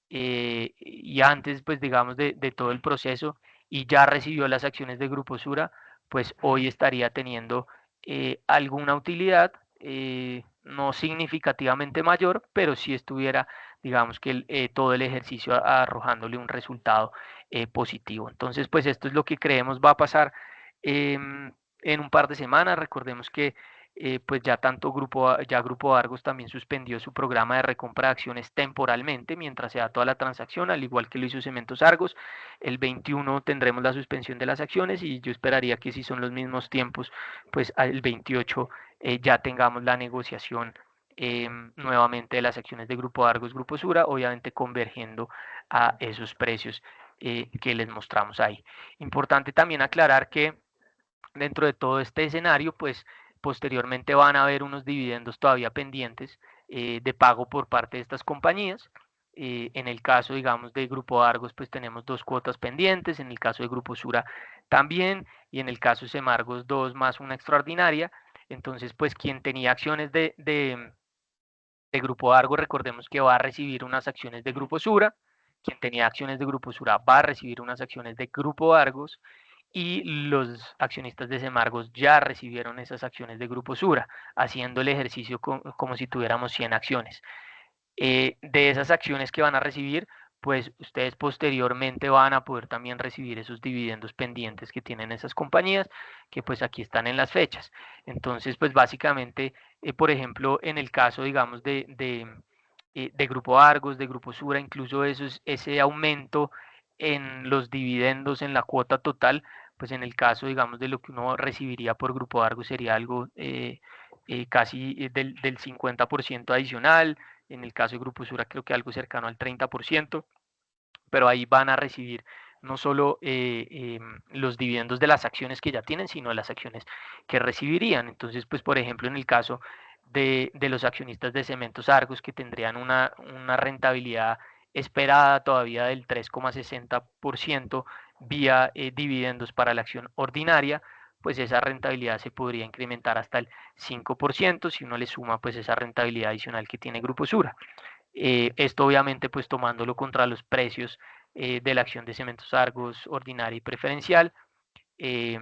y antes pues digamos de todo el proceso, y ya recibió las acciones de Grupo Sura, pues hoy estaría teniendo alguna utilidad, no significativamente mayor, pero sí estuviera, digamos que todo el ejercicio arrojándole un resultado positivo. Entonces, pues esto es lo que creemos va a pasar en un par de semanas. Recordemos que pues ya Grupo Argos también suspendió su programa de recompra de acciones temporalmente mientras se da toda la transacción, al igual que lo hizo Cementos Argos. El 21 tendremos la suspensión de las acciones, y yo esperaría que, si son los mismos tiempos, pues el 28 ya tengamos la negociación nuevamente de las acciones de Grupo Argos, Grupo Sura, obviamente convergiendo a esos precios que les mostramos ahí. Importante también aclarar que dentro de todo este escenario, pues posteriormente van a haber unos dividendos todavía pendientes de pago por parte de estas compañías. En el caso, digamos, de Grupo Argos, pues tenemos 2 cuotas pendientes, en el caso de Grupo Sura también, y en el caso de Semargos 2 más una extraordinaria. Entonces, pues quien tenía acciones de Grupo Argos, recordemos que va a recibir unas acciones de Grupo Sura, quien tenía acciones de Grupo Sura va a recibir unas acciones de Grupo Argos, y los accionistas de Semargos ya recibieron esas acciones de Grupo Sura, haciendo el ejercicio como si tuviéramos 100 acciones. De esas acciones que van a recibir, pues ustedes posteriormente van a poder también recibir esos dividendos pendientes que tienen esas compañías, que pues aquí están en las fechas. Entonces, pues básicamente, por ejemplo, en el caso, digamos, de Grupo Argos, de Grupo Sura, incluso ese aumento en los dividendos, en la cuota total, pues en el caso, digamos, de lo que uno recibiría por Grupo Argos sería algo casi del 50% adicional. En el caso de Grupo Sura creo que algo cercano al 30%, pero ahí van a recibir no solo los dividendos de las acciones que ya tienen, sino de las acciones que recibirían. Entonces, pues por ejemplo, en el caso de los accionistas de Cementos Argos, que tendrían una rentabilidad esperada todavía del 3,60% vía dividendos para la acción ordinaria, pues esa rentabilidad se podría incrementar hasta el 5% si uno le suma pues esa rentabilidad adicional que tiene Grupo Sura. Esto obviamente pues tomándolo contra los precios de la acción de Cementos Argos ordinaria y preferencial, eh,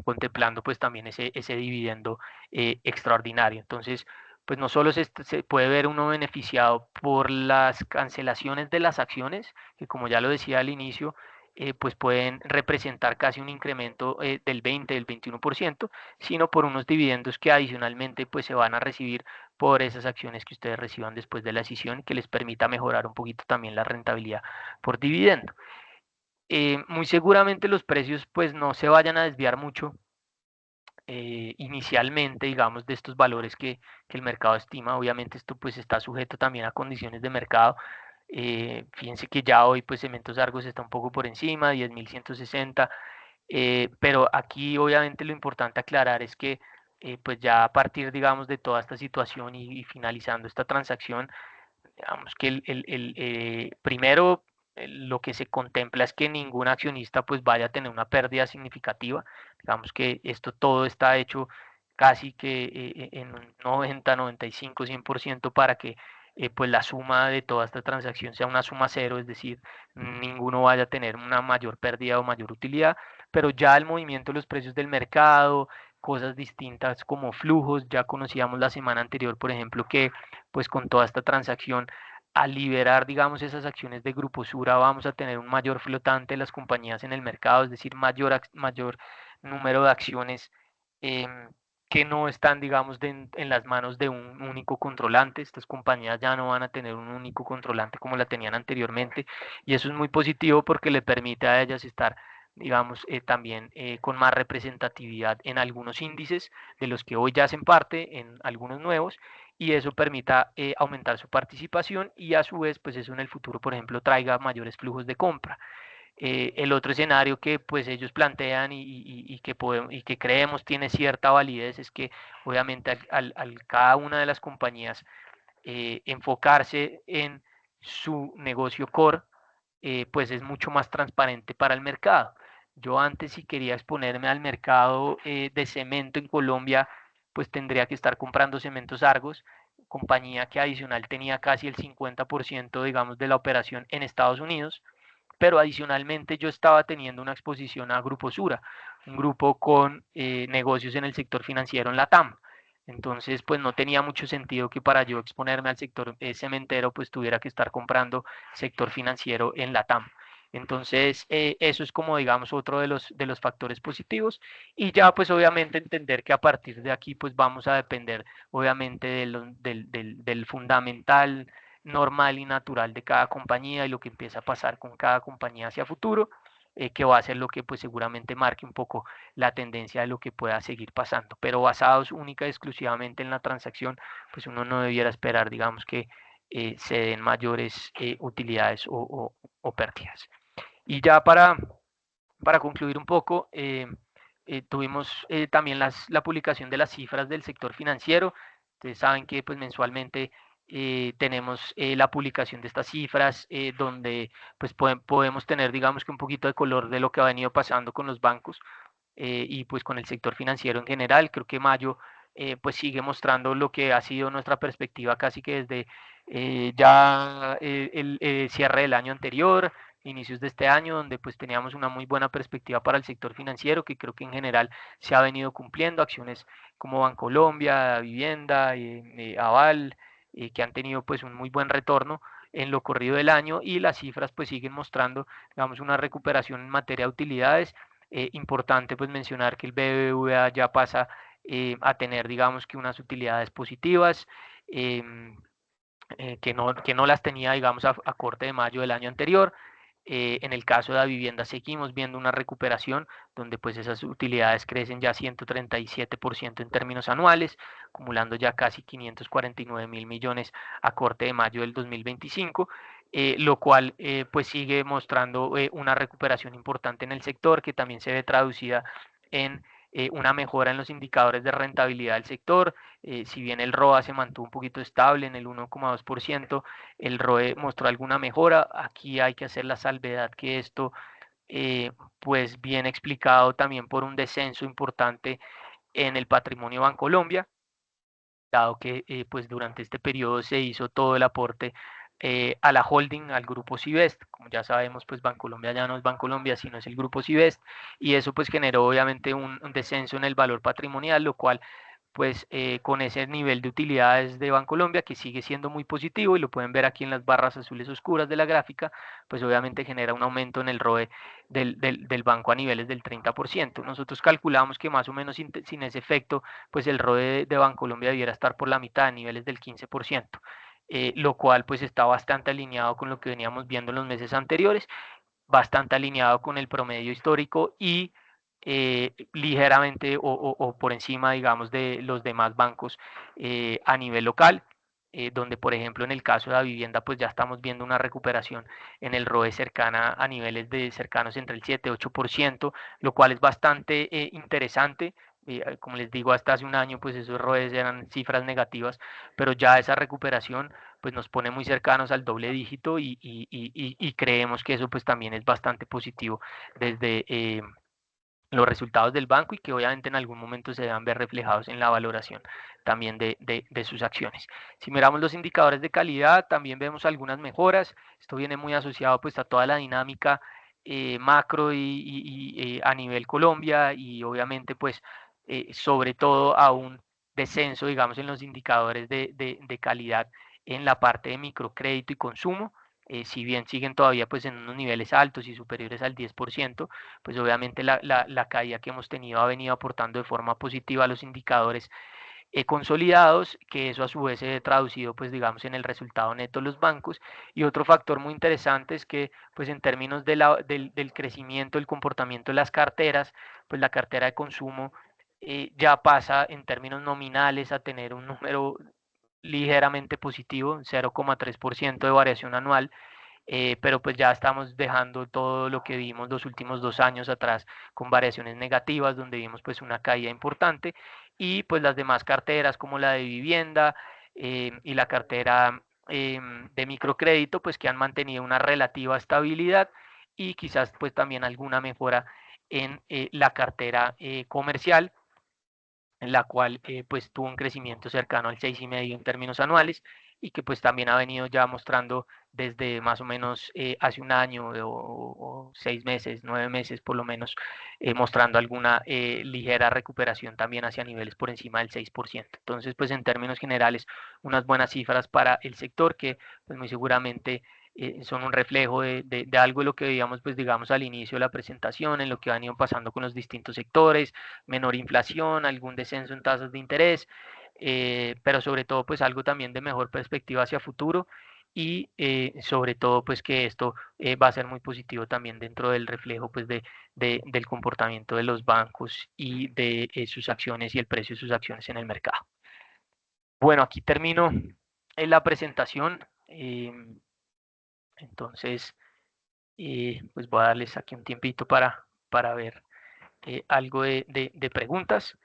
contemplando pues también ese dividendo extraordinario. Entonces, pues no solo se puede ver uno beneficiado por las cancelaciones de las acciones, que como ya lo decía al inicio, pues pueden representar casi un incremento del 20, del 21%, sino por unos dividendos que adicionalmente pues se van a recibir por esas acciones que ustedes reciban después de la decisión, que les permita mejorar un poquito también la rentabilidad por dividendo. Muy seguramente los precios pues no se vayan a desviar mucho inicialmente, digamos, de estos valores que el mercado estima. Obviamente esto pues está sujeto también a condiciones de mercado. Fíjense que ya hoy pues Cementos Argos está un poco por encima, 10.160, pero aquí obviamente lo importante aclarar es que pues ya a partir, digamos, de toda esta situación y finalizando esta transacción, digamos que primero lo que se contempla es que ningún accionista pues vaya a tener una pérdida significativa. Digamos que esto todo está hecho casi que en un 90, 95, 100% para que pues la suma de toda esta transacción sea una suma cero, es decir, ninguno vaya a tener una mayor pérdida o mayor utilidad, pero ya el movimiento de los precios del mercado, cosas distintas como flujos, ya conocíamos la semana anterior, por ejemplo, que pues con toda esta transacción, al liberar, digamos, esas acciones de Grupo Sura, vamos a tener un mayor flotante de las compañías en el mercado, es decir, mayor número de acciones que no están, digamos, en las manos de un único controlante. Estas compañías ya no van a tener un único controlante como la tenían anteriormente, y eso es muy positivo porque le permite a ellas estar, digamos, también con más representatividad en algunos índices de los que hoy ya hacen parte, en algunos nuevos, y eso permita aumentar su participación y a su vez, pues eso en el futuro, por ejemplo, traiga mayores flujos de compra. El otro escenario que pues ellos plantean y que creemos tiene cierta validez es que obviamente al cada una de las compañías enfocarse en su negocio core, pues es mucho más transparente para el mercado. Yo antes, si quería exponerme al mercado de cemento en Colombia, pues tendría que estar comprando Cementos Argos, compañía que adicional tenía casi el 50%, digamos, de la operación en Estados Unidos, pero adicionalmente yo estaba teniendo una exposición a Grupo Sura, un grupo con negocios en el sector financiero en la TAM. Entonces, pues no tenía mucho sentido que para yo exponerme al sector cementero, pues tuviera que estar comprando sector financiero en la TAM. Entonces, eso es como, digamos, otro de los factores positivos. Y ya, pues obviamente entender que a partir de aquí, pues vamos a depender, obviamente, del fundamental normal y natural de cada compañía y lo que empieza a pasar con cada compañía hacia futuro, que va a ser lo que pues seguramente marque un poco la tendencia de lo que pueda seguir pasando. Pero basados única y exclusivamente en la transacción, pues uno no debiera esperar, digamos, que se den mayores utilidades o pérdidas. Y ya para concluir un poco, tuvimos también la publicación de las cifras del sector financiero. Ustedes saben que pues mensualmente tenemos la publicación de estas cifras donde pues podemos tener digamos que un poquito de color de lo que ha venido pasando con los bancos y pues con el sector financiero en general. Creo que mayo pues sigue mostrando lo que ha sido nuestra perspectiva casi que desde ya el cierre del año anterior, inicios de este año, donde pues teníamos una muy buena perspectiva para el sector financiero, que creo que en general se ha venido cumpliendo, acciones como Bancolombia, Vivienda, Aval, que han tenido pues un muy buen retorno en lo corrido del año, y las cifras pues siguen mostrando, digamos, una recuperación en materia de utilidades. Importante pues mencionar que el BBVA ya pasa a tener digamos que unas utilidades positivas, que no las tenía digamos a corte de mayo del año anterior. En el caso de la vivienda seguimos viendo una recuperación donde pues esas utilidades crecen ya 137% en términos anuales, acumulando ya casi 549.000 millones a corte de mayo del 2025, lo cual pues sigue mostrando una recuperación importante en el sector que también se ve traducida en una mejora en los indicadores de rentabilidad del sector. Si bien el ROA se mantuvo un poquito estable en el 1,2%, el ROE mostró alguna mejora. Aquí hay que hacer la salvedad que esto pues viene explicado también por un descenso importante en el patrimonio Bancolombia, dado que pues durante este periodo se hizo todo el aporte a la holding, al grupo Civest. Como ya sabemos, pues Bancolombia ya no es Bancolombia, sino es el grupo Civest, y eso pues generó obviamente un descenso en el valor patrimonial, lo cual pues con ese nivel de utilidades de Bancolombia que sigue siendo muy positivo y lo pueden ver aquí en las barras azules oscuras de la gráfica, pues obviamente genera un aumento en el ROE del banco a niveles del 30%. Nosotros calculamos que más o menos sin ese efecto, pues el ROE de Bancolombia debiera estar por la mitad, a niveles del 15%. Lo cual pues está bastante alineado con lo que veníamos viendo en los meses anteriores, bastante alineado con el promedio histórico y ligeramente o por encima, digamos, de los demás bancos a nivel local, donde, por ejemplo, en el caso de la vivienda, pues ya estamos viendo una recuperación en el ROE cercana a niveles de cercanos entre el 7-8%, lo cual es bastante interesante. Como les digo, hasta hace un año, pues esos ROEs eran cifras negativas, pero ya esa recuperación pues nos pone muy cercanos al doble dígito y creemos que eso pues también es bastante positivo desde los resultados del banco y que obviamente en algún momento se deban ver reflejados en la valoración también de sus acciones. Si miramos los indicadores de calidad, también vemos algunas mejoras. Esto viene muy asociado pues a toda la dinámica macro y a nivel Colombia y obviamente pues sobre todo a un descenso, digamos, en los indicadores de calidad en la parte de microcrédito y consumo. Si bien siguen todavía pues en unos niveles altos y superiores al 10%, pues obviamente la caída que hemos tenido ha venido aportando de forma positiva a los indicadores consolidados, que eso a su vez se ve traducido pues digamos en el resultado neto de los bancos. Y otro factor muy interesante es que pues en términos del crecimiento, el comportamiento de las carteras, pues la cartera de consumo ya pasa en términos nominales a tener un número ligeramente positivo, 0,3% de variación anual, pero pues ya estamos dejando todo lo que vimos los últimos 2 años atrás con variaciones negativas, donde vimos pues una caída importante, y pues las demás carteras como la de vivienda y la cartera de microcrédito, pues que han mantenido una relativa estabilidad y quizás pues también alguna mejora en la cartera comercial, en la cual pues tuvo un crecimiento cercano al 6,5 en términos anuales y que pues también ha venido ya mostrando desde más o menos hace un año o 6 meses, 9 meses por lo menos, mostrando alguna ligera recuperación también hacia niveles por encima del 6%. Entonces pues en términos generales unas buenas cifras para el sector que pues muy seguramente son un reflejo de algo de lo que veíamos pues digamos al inicio de la presentación, en lo que han ido pasando con los distintos sectores, menor inflación, algún descenso en tasas de interés, pero sobre todo pues algo también de mejor perspectiva hacia futuro y sobre todo pues que esto va a ser muy positivo también dentro del reflejo pues del comportamiento de los bancos y de sus acciones y el precio de sus acciones en el mercado. Bueno, aquí termino la presentación. Entonces, pues voy a darles aquí un tiempito para ver algo de preguntas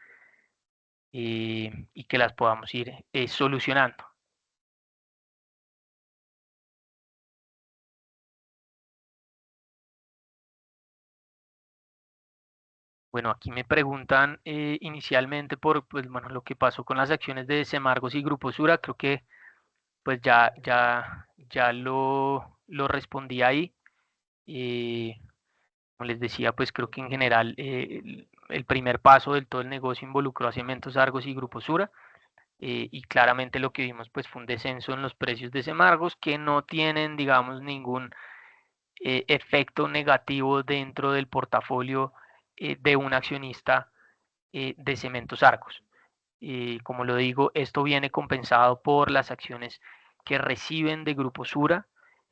y que las podamos ir solucionando. Bueno, aquí me preguntan inicialmente por pues, bueno, lo que pasó con las acciones de Semargos y Grupo Sura. Creo que pues ya lo respondí ahí. Eh, Como les decía, pues creo que en general el primer paso del todo el negocio involucró a Cementos Argos y Grupo Sura. Y claramente lo que vimos pues fue un descenso en los precios de Semargos que no tienen, digamos, ningún efecto negativo dentro del portafolio de un accionista de Cementos Argos. Como lo digo, esto viene compensado por las acciones que reciben de Grupo Sura.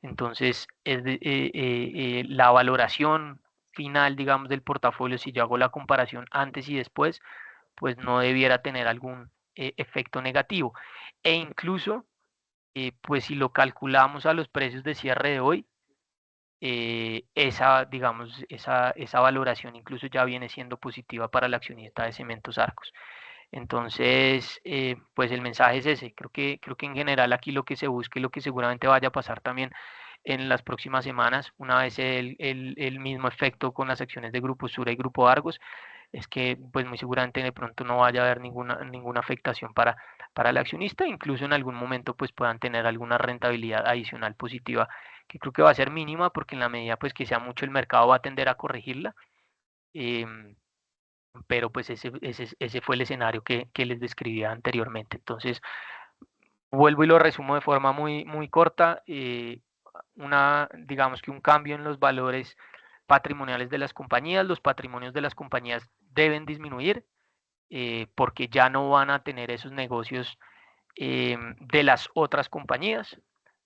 Entonces, la valoración final, digamos, del portafolio, si yo hago la comparación antes y después, pues no debiera tener algún efecto negativo. E incluso, pues si lo calculamos a los precios de cierre de hoy, digamos, esa valoración incluso ya viene siendo positiva para el accionista de Cementos Arcos. Entonces, pues el mensaje es ese. Creo que en general aquí lo que se busca y lo que seguramente vaya a pasar también en las próximas semanas, una vez el mismo efecto con las acciones de Grupo Sura y Grupo Argos, es que pues muy seguramente de pronto no vaya a haber ninguna afectación para el accionista, incluso en algún momento pues puedan tener alguna rentabilidad adicional positiva, que creo que va a ser mínima porque en la medida pues que sea mucho el mercado va a tender a corregirla. em, pero pues ese fue el escenario que les describía anteriormente. Entonces, vuelvo y lo resumo de forma muy corta. Digamos que un cambio en los valores patrimoniales de las compañías, los patrimonios de las compañías deben disminuir porque ya no van a tener esos negocios de las otras compañías.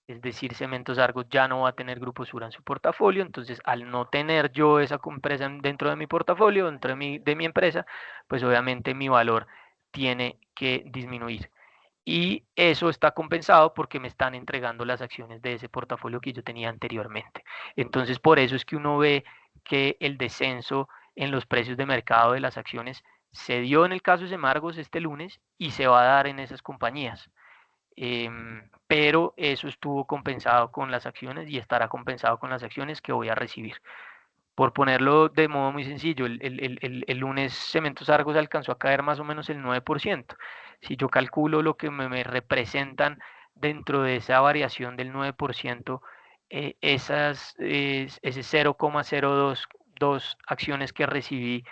Es decir, Cementos Argos ya no va a tener Grupo Sura en su portafolio, entonces al no tener yo esa empresa dentro de mi portafolio, dentro de mi empresa, pues obviamente mi valor tiene que disminuir. Y eso está compensado porque me están entregando las acciones de ese portafolio que yo tenía anteriormente. Entonces, por eso es que uno ve que el descenso en los precios de mercado de las acciones se dio en el caso de Semargos este lunes y se va a dar en esas compañías. Pero eso estuvo compensado con las acciones y estará compensado con las acciones que voy a recibir. Por ponerlo de modo muy sencillo, el lunes Cementos Argos alcanzó a caer más o menos el 9%. Si yo calculo lo que me representan dentro de esa variación del 9%, ese 0,022 acciones que recibí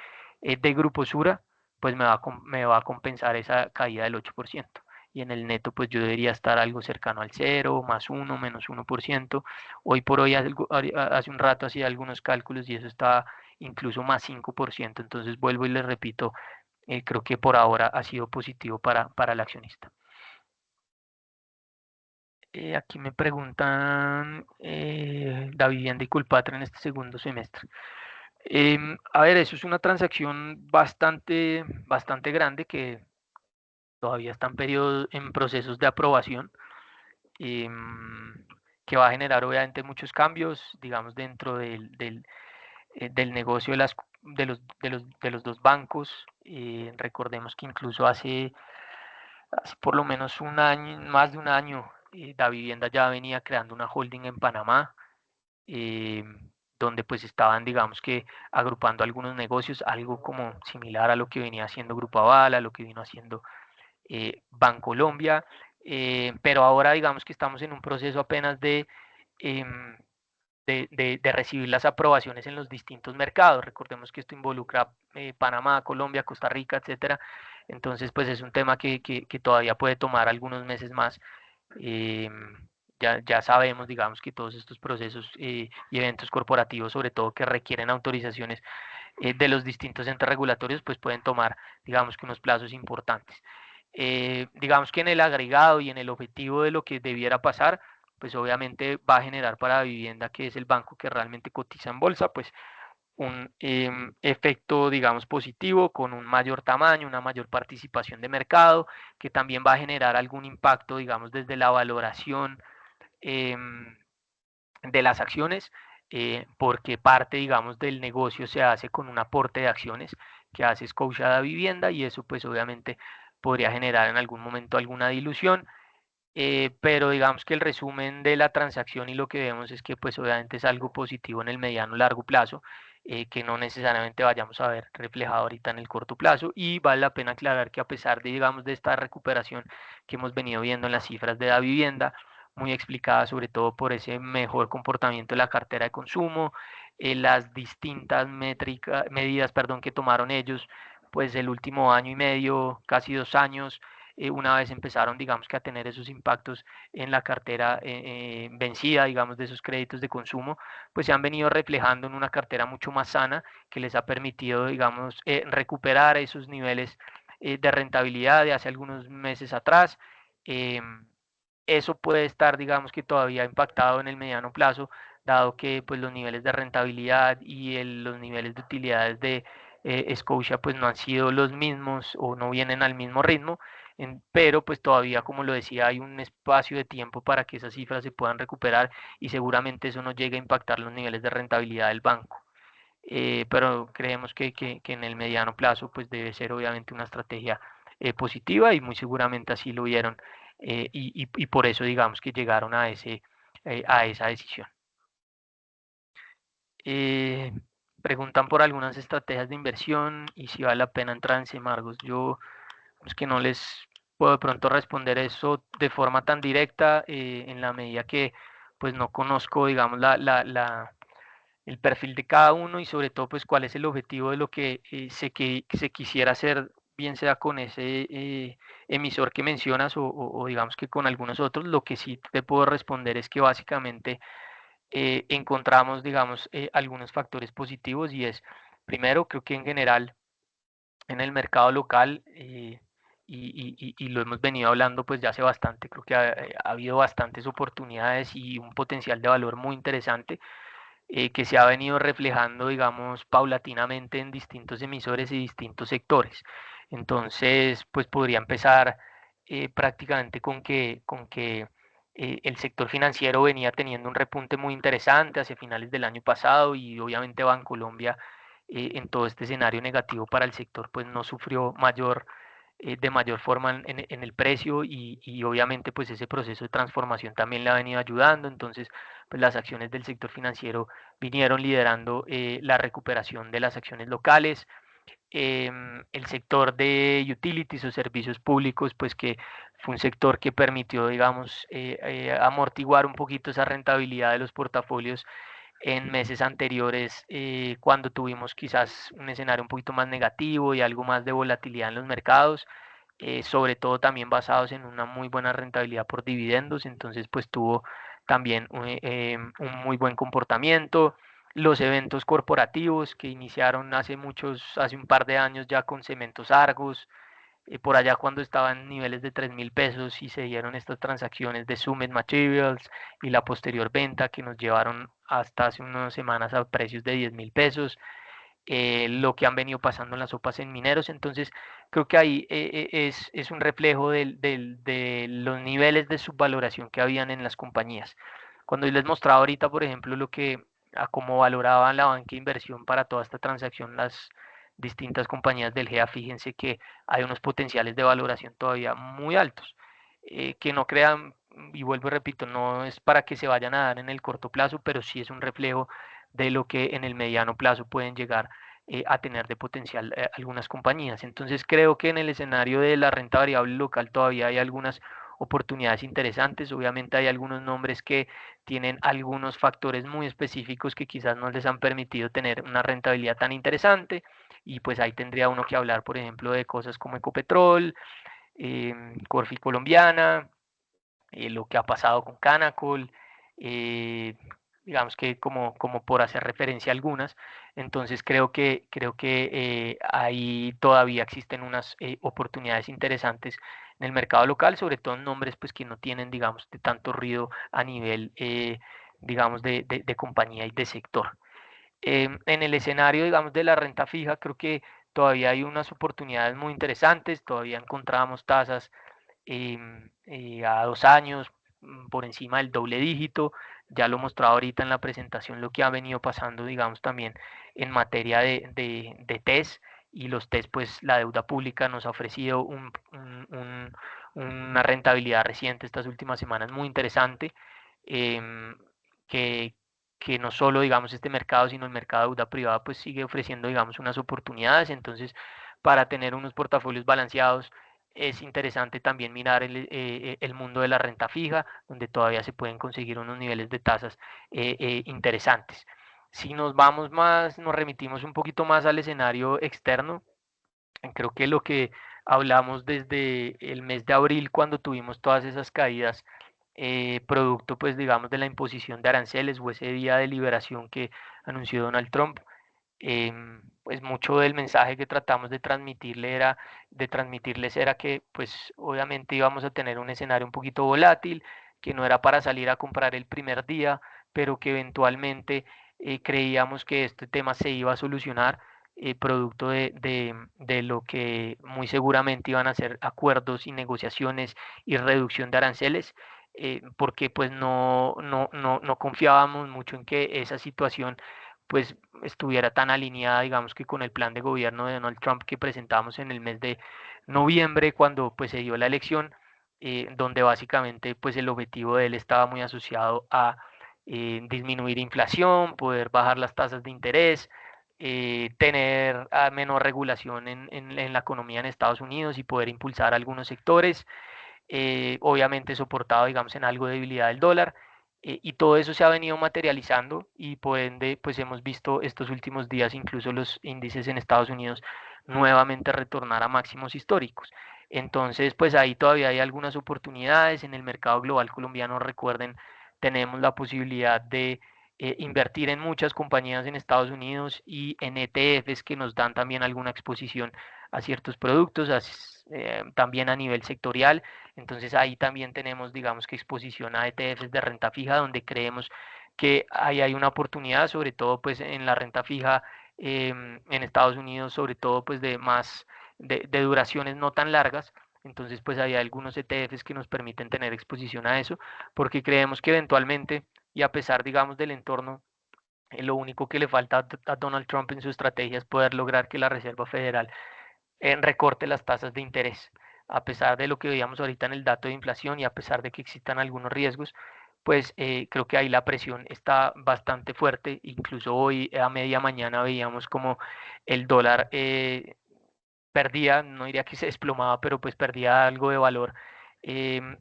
de Grupo Sura, pues me va a compensar esa caída del 8%. Y en el neto, pues yo debería estar algo cercano al 0, más 1, menos 1%. Hoy por hoy, hace un rato hacía algunos cálculos y eso está incluso más 5%. Entonces vuelvo y les repito, creo que por ahora ha sido positivo para el accionista. Aquí me preguntan la vivienda y Colpatria en este segundo semestre. A ver, eso es una transacción bastante grande que todavía está en procesos de aprobación. Que va a generar obviamente muchos cambios, digamos, dentro del negocio de los dos bancos. Recordemos que incluso hace por lo menos un año, más de un año, Davivienda ya venía creando una holding en Panamá, eh, donde pues estaban, digamos que, agrupando algunos negocios, algo como similar a lo que venía haciendo Grupo Aval, a lo que vino haciendo Bancolombia, pero ahora digamos que estamos en un proceso apenas em, de recibir las aprobaciones en los distintos mercados. Recordemos que esto involucra Panamá, Colombia, Costa Rica, etcétera. Entonces, pues es un tema que todavía puede tomar algunos meses más. Ya sabemos, digamos, que todos estos procesos y eventos corporativos, sobre todo que requieren autorizaciones de los distintos entes regulatorios, pues pueden tomar, digamos, que unos plazos importantes. Digamos que en el agregado y en el objetivo de lo que debiera pasar, pues obviamente va a generar para Vivienda, que es el banco que realmente cotiza en bolsa, pues un efecto, digamos, positivo con un mayor tamaño, una mayor participación de mercado, que también va a generar algún impacto, digamos, desde la valoración eh, de las acciones, porque parte, digamos, del negocio se hace con un aporte de acciones que hace Scotia Vivienda y eso pues obviamente podría generar en algún momento alguna dilución, pero digamos que el resumen de la transacción y lo que vemos es que pues obviamente es algo positivo en el mediano largo plazo, que no necesariamente vayamos a ver reflejado ahorita en el corto plazo y vale la pena aclarar que a pesar de digamos de esta recuperación que hemos venido viendo en las cifras de la vivienda, muy explicada sobre todo por ese mejor comportamiento de la cartera de consumo, las distintas medidas perdón, que tomaron ellos pues el último año y medio, casi 2 años, una vez empezaron, digamos que a tener esos impactos en la cartera vencida, digamos, de esos créditos de consumo, pues se han venido reflejando en una cartera mucho más sana que les ha permitido, digamos, recuperar esos niveles de rentabilidad de hace algunos meses atrás. eso puede estar, digamos que todavía impactado en el mediano plazo, dado que pues los niveles de rentabilidad y los niveles de utilidades de Scotia pues no han sido los mismos o no vienen al mismo ritmo, pero pues todavía, como lo decía, hay un espacio de tiempo para que esas cifras se puedan recuperar y seguramente eso no llegue a impactar los niveles de rentabilidad del banco. Pero creemos que en el mediano plazo pues debe ser obviamente una estrategia positiva y muy seguramente así lo vieron y por eso digamos que llegaron a esa decisión. Eh, Preguntan por algunas estrategias de inversión y si vale la pena entrar en Semargos. Yo es que no les puedo de pronto responder eso de forma tan directa en la medida que pues no conozco digamos el perfil de cada uno y sobre todo pues cuál es el objetivo de lo que que se quisiera hacer, bien sea con ese emisor que mencionas o digamos que con algunos otros. Lo que sí te puedo responder es que básicamente encontramos digamos algunos factores positivos y es, primero, creo que en general en el mercado local y lo hemos venido hablando pues ya hace bastante, creo que ha habido bastantes oportunidades y un potencial de valor muy interesante que se ha venido reflejando, digamos, paulatinamente en distintos emisores y distintos sectores. Entonces, pues podría empezar prácticamente con que el sector financiero venía teniendo un repunte muy interesante hacia finales del año pasado y obviamente Bancolombia en todo este escenario negativo para el sector, pues no sufrió de mayor forma en el precio y obviamente pues ese proceso de transformación también le ha venido ayudando. Entonces, pues las acciones del sector financiero vinieron liderando la recuperación de las acciones locales. El sector de utilities o servicios públicos, pues que fue un sector que permitió, digamos, amortiguar un poquito esa rentabilidad de los portafolios en meses anteriores, cuando tuvimos quizás un escenario un poquito más negativo y algo más de volatilidad en los mercados, sobre todo también basados en una muy buena rentabilidad por dividendos, entonces pues tuvo también un muy buen comportamiento. Los eventos corporativos que iniciaron hace un par de años ya con Cementos Argos, por allá cuando estaban en niveles de 3.000 pesos y se dieron estas transacciones de Summit Materials y la posterior venta que nos llevaron hasta hace unas semanas a precios de 10.000 pesos, lo que han venido pasando en las sopas en mineros. Entonces, creo que ahí es un reflejo de los niveles de subvaloración que habían en las compañías. Cuando yo les mostraba ahorita, por ejemplo, a cómo valoraban la banca de inversión para toda esta transacción, las distintas compañías del GEA, fíjense que hay unos potenciales de valoración todavía muy altos, que no crean, y vuelvo y repito, no es para que se vayan a dar en el corto plazo, pero sí es un reflejo de lo que en el mediano plazo pueden llegar a tener de potencial algunas compañías. Entonces creo que en el escenario de la renta variable local todavía hay algunas oportunidades interesantes. Obviamente hay algunos nombres que tienen algunos factores muy específicos que quizás no les han permitido tener una rentabilidad tan interesante y pues ahí tendría uno que hablar, por ejemplo, de cosas como Ecopetrol, Corfi Colombiana, lo que ha pasado con Canacol, eh, digamos que como por hacer referencia a algunas. Entonces creo que ahí todavía existen unas oportunidades interesantes en el mercado local, sobre todo en nombres pues que no tienen, digamos, de tanto ruido a nivel, digamos, de compañía y de sector. En el escenario, digamos, de la renta fija, creo que todavía hay unas oportunidades muy interesantes, todavía encontramos tasas a 2 años por encima del doble dígito. Ya lo mostraba ahorita en la presentación lo que ha venido pasando, digamos, también en materia de TES y los TES, pues la deuda pública nos ha ofrecido una rentabilidad reciente estas últimas semanas muy interesante, em, que, que no solo, digamos, este mercado, sino el mercado de deuda privada, pues sigue ofreciendo, digamos, unas oportunidades. Entonces, para tener unos portafolios balanceados, es interesante también mirar el mundo de la renta fija, donde todavía se pueden conseguir unos niveles de tasas interesantes. Si nos vamos más, nos remitimos un poquito más al escenario externo, creo que lo que hablamos desde el mes de abril, cuando tuvimos todas esas caídas, producto, pues digamos, de la imposición de aranceles o ese día de liberación que anunció Donald Trump, pues mucho del mensaje que tratamos de transmitirles era que pues obviamente íbamos a tener un escenario un poquito volátil, que no era para salir a comprar el primer día, pero que eventualmente creíamos que este tema se iba a solucionar producto de lo que muy seguramente iban a ser acuerdos y negociaciones y reducción de aranceles. Porque pues no confiábamos mucho en que esa situación pues estuviera tan alineada, digamos que con el plan de gobierno de Donald Trump que presentamos en el mes de noviembre cuando pues se dio la elección, donde básicamente pues el objetivo de él estaba muy asociado a disminuir inflación, poder bajar las tasas de interés, tener menor regulación en la economía en Estados Unidos y poder impulsar algunos sectores, obviamente soportado, digamos, en algo de debilidad del dólar, y todo eso se ha venido materializando y por ende, pues hemos visto estos últimos días incluso los índices en Estados Unidos nuevamente retornar a máximos históricos. Entonces, pues ahí todavía hay algunas oportunidades en el mercado global colombiano. Recuerden, tenemos la posibilidad de invertir en muchas compañías en Estados Unidos y en ETFs que nos dan también alguna exposición a ciertos productos, también a nivel sectorial. Entonces ahí también tenemos, digamos que exposición a ETFs de renta fija, donde creemos que ahí hay una oportunidad, sobre todo pues en la renta fija en Estados Unidos, sobre todo pues de duraciones no tan largas. Entonces pues hay algunos ETFs que nos permiten tener exposición a eso, porque creemos que eventualmente, y a pesar, digamos, del entorno, lo único que le falta a Donald Trump en su estrategia es poder lograr que la Reserva Federal recorte las tasas de interés. A pesar de lo que veíamos ahorita en el dato de inflación y a pesar de que existan algunos riesgos, pues creo que ahí la presión está bastante fuerte. Incluso hoy a media mañana veíamos como el dólar perdía, no diría que se desplomaba, pero pues perdía algo de valor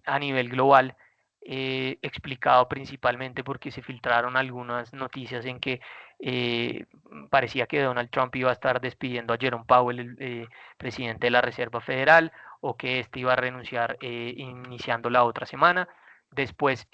a nivel global, explicado principalmente porque se filtraron algunas noticias en que eh, parecía que Donald Trump iba a estar despidiendo a Jerome Powell, el presidente de la Reserva Federal, o que este iba a renunciar iniciando la otra semana. Después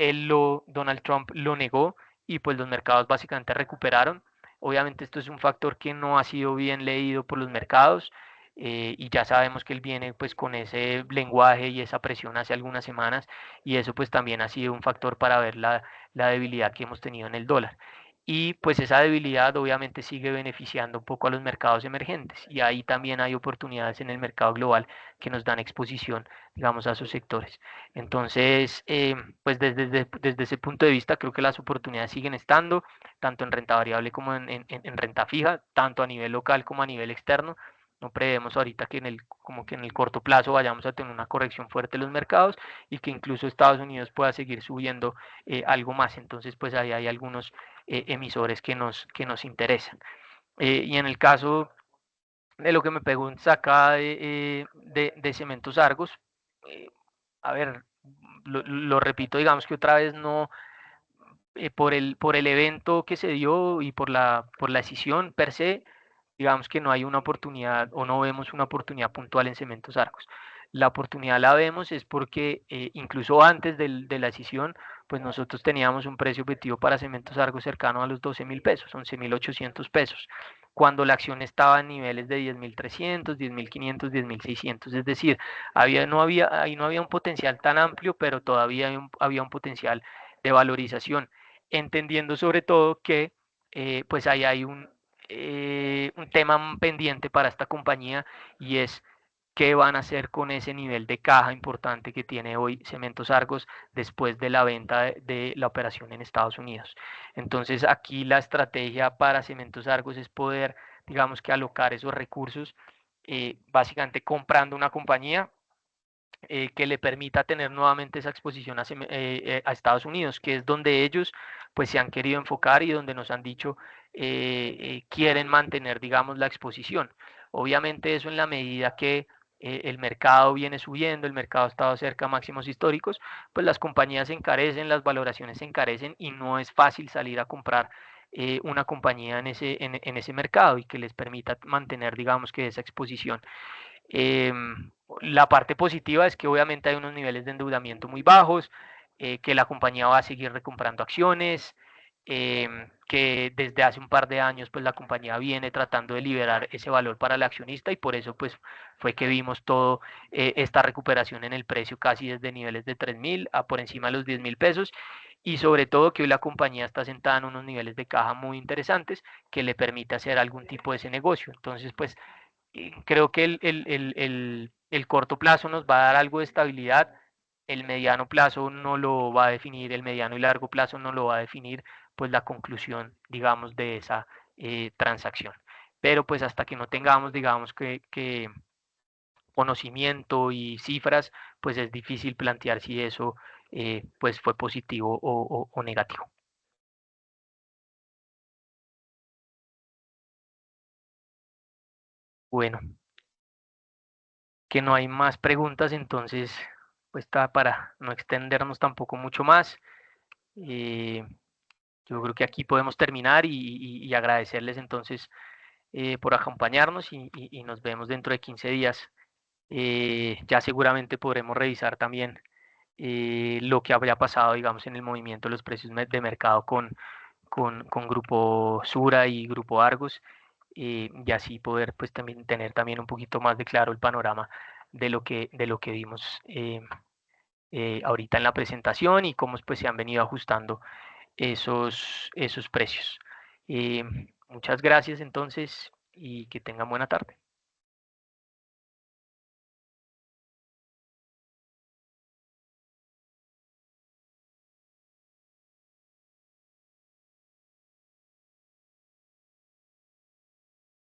Donald Trump lo negó y pues los mercados básicamente recuperaron. Obviamente esto es un factor que no ha sido bien leído por los mercados, y ya sabemos que él viene pues con ese lenguaje y esa presión hace algunas semanas, y eso pues también ha sido un factor para ver la debilidad que hemos tenido en el dólar. Y pues esa debilidad obviamente sigue beneficiando un poco a los mercados emergentes, y ahí también hay oportunidades en el mercado global que nos dan exposición, digamos, a esos sectores. Entonces, pues desde ese punto de vista creo que las oportunidades siguen estando, tanto en renta variable como en renta fija, tanto a nivel local como a nivel externo. No prevemos ahorita que como que en el corto plazo vayamos a tener una corrección fuerte en los mercados y que incluso Estados Unidos pueda seguir subiendo algo más. Entonces, pues ahí hay algunos emisores que nos interesan. Y en el caso de lo que me preguntas acá de Cementos Argos, eh, a ver, lo repito, digamos que otra vez no, por el evento que se dio y por la decisión per se, digamos que no hay una oportunidad o no vemos una oportunidad puntual en Cementos Argos. La oportunidad la vemos es porque incluso antes de la decisión, pues nosotros teníamos un precio objetivo para Cementos Argos cercano a los 12.000 pesos, 11.800 pesos, cuando la acción estaba en niveles de 10.300, 10.500, 10.600. Es decir, ahí no había un potencial tan amplio, pero todavía había un potencial de valorización, entendiendo sobre todo que pues ahí hay un tema pendiente para esta compañía, y es qué van a hacer con ese nivel de caja importante que tiene hoy Cementos Argos después de la venta de la operación en Estados Unidos. Entonces aquí la estrategia para Cementos Argos es poder, digamos que alocar esos recursos, básicamente comprando una compañía que le permita tener nuevamente esa exposición a Estados Unidos, que es donde ellos pues se han querido enfocar y donde nos han dicho quieren mantener, digamos, la exposición. Obviamente eso en la medida que el mercado viene subiendo, el mercado ha estado cerca a máximos históricos, pues las compañías se encarecen, las valoraciones se encarecen y no es fácil salir a comprar una compañía en ese mercado y que les permita mantener, digamos, que esa exposición. La parte positiva es que obviamente hay unos niveles de endeudamiento muy bajos, que la compañía va a seguir recomprando acciones, que desde hace un par de años pues la compañía viene tratando de liberar ese valor para el accionista y por eso pues fue que vimos todo esta recuperación en el precio casi desde niveles de 3.000 a por encima de los 10.000 pesos y sobre todo que hoy la compañía está sentada en unos niveles de caja muy interesantes que le permite hacer algún tipo de ese negocio. Entonces pues creo que el corto plazo nos va a dar algo de estabilidad, el mediano plazo no lo va a definir, el mediano y largo plazo no lo va a definir, pues la conclusión, digamos, de esa transacción. Pero pues hasta que no tengamos, digamos, que conocimiento y cifras, pues es difícil plantear si eso pues fue positivo o negativo. Bueno, que no hay más preguntas, entonces, pues está para no extendernos tampoco mucho más. Eh, yo creo que aquí podemos terminar y agradecerles entonces por acompañarnos y nos vemos dentro de 15 días. Ya seguramente podremos revisar también lo que habría pasado, digamos, en el movimiento de los precios de mercado con Grupo Sura y Grupo Argos, y así poder pues también tener también un poquito más de claro el panorama de lo que vimos ahorita en la presentación y cómo pues se han venido ajustando esos precios. Muchas gracias entonces y que tengan buena tarde.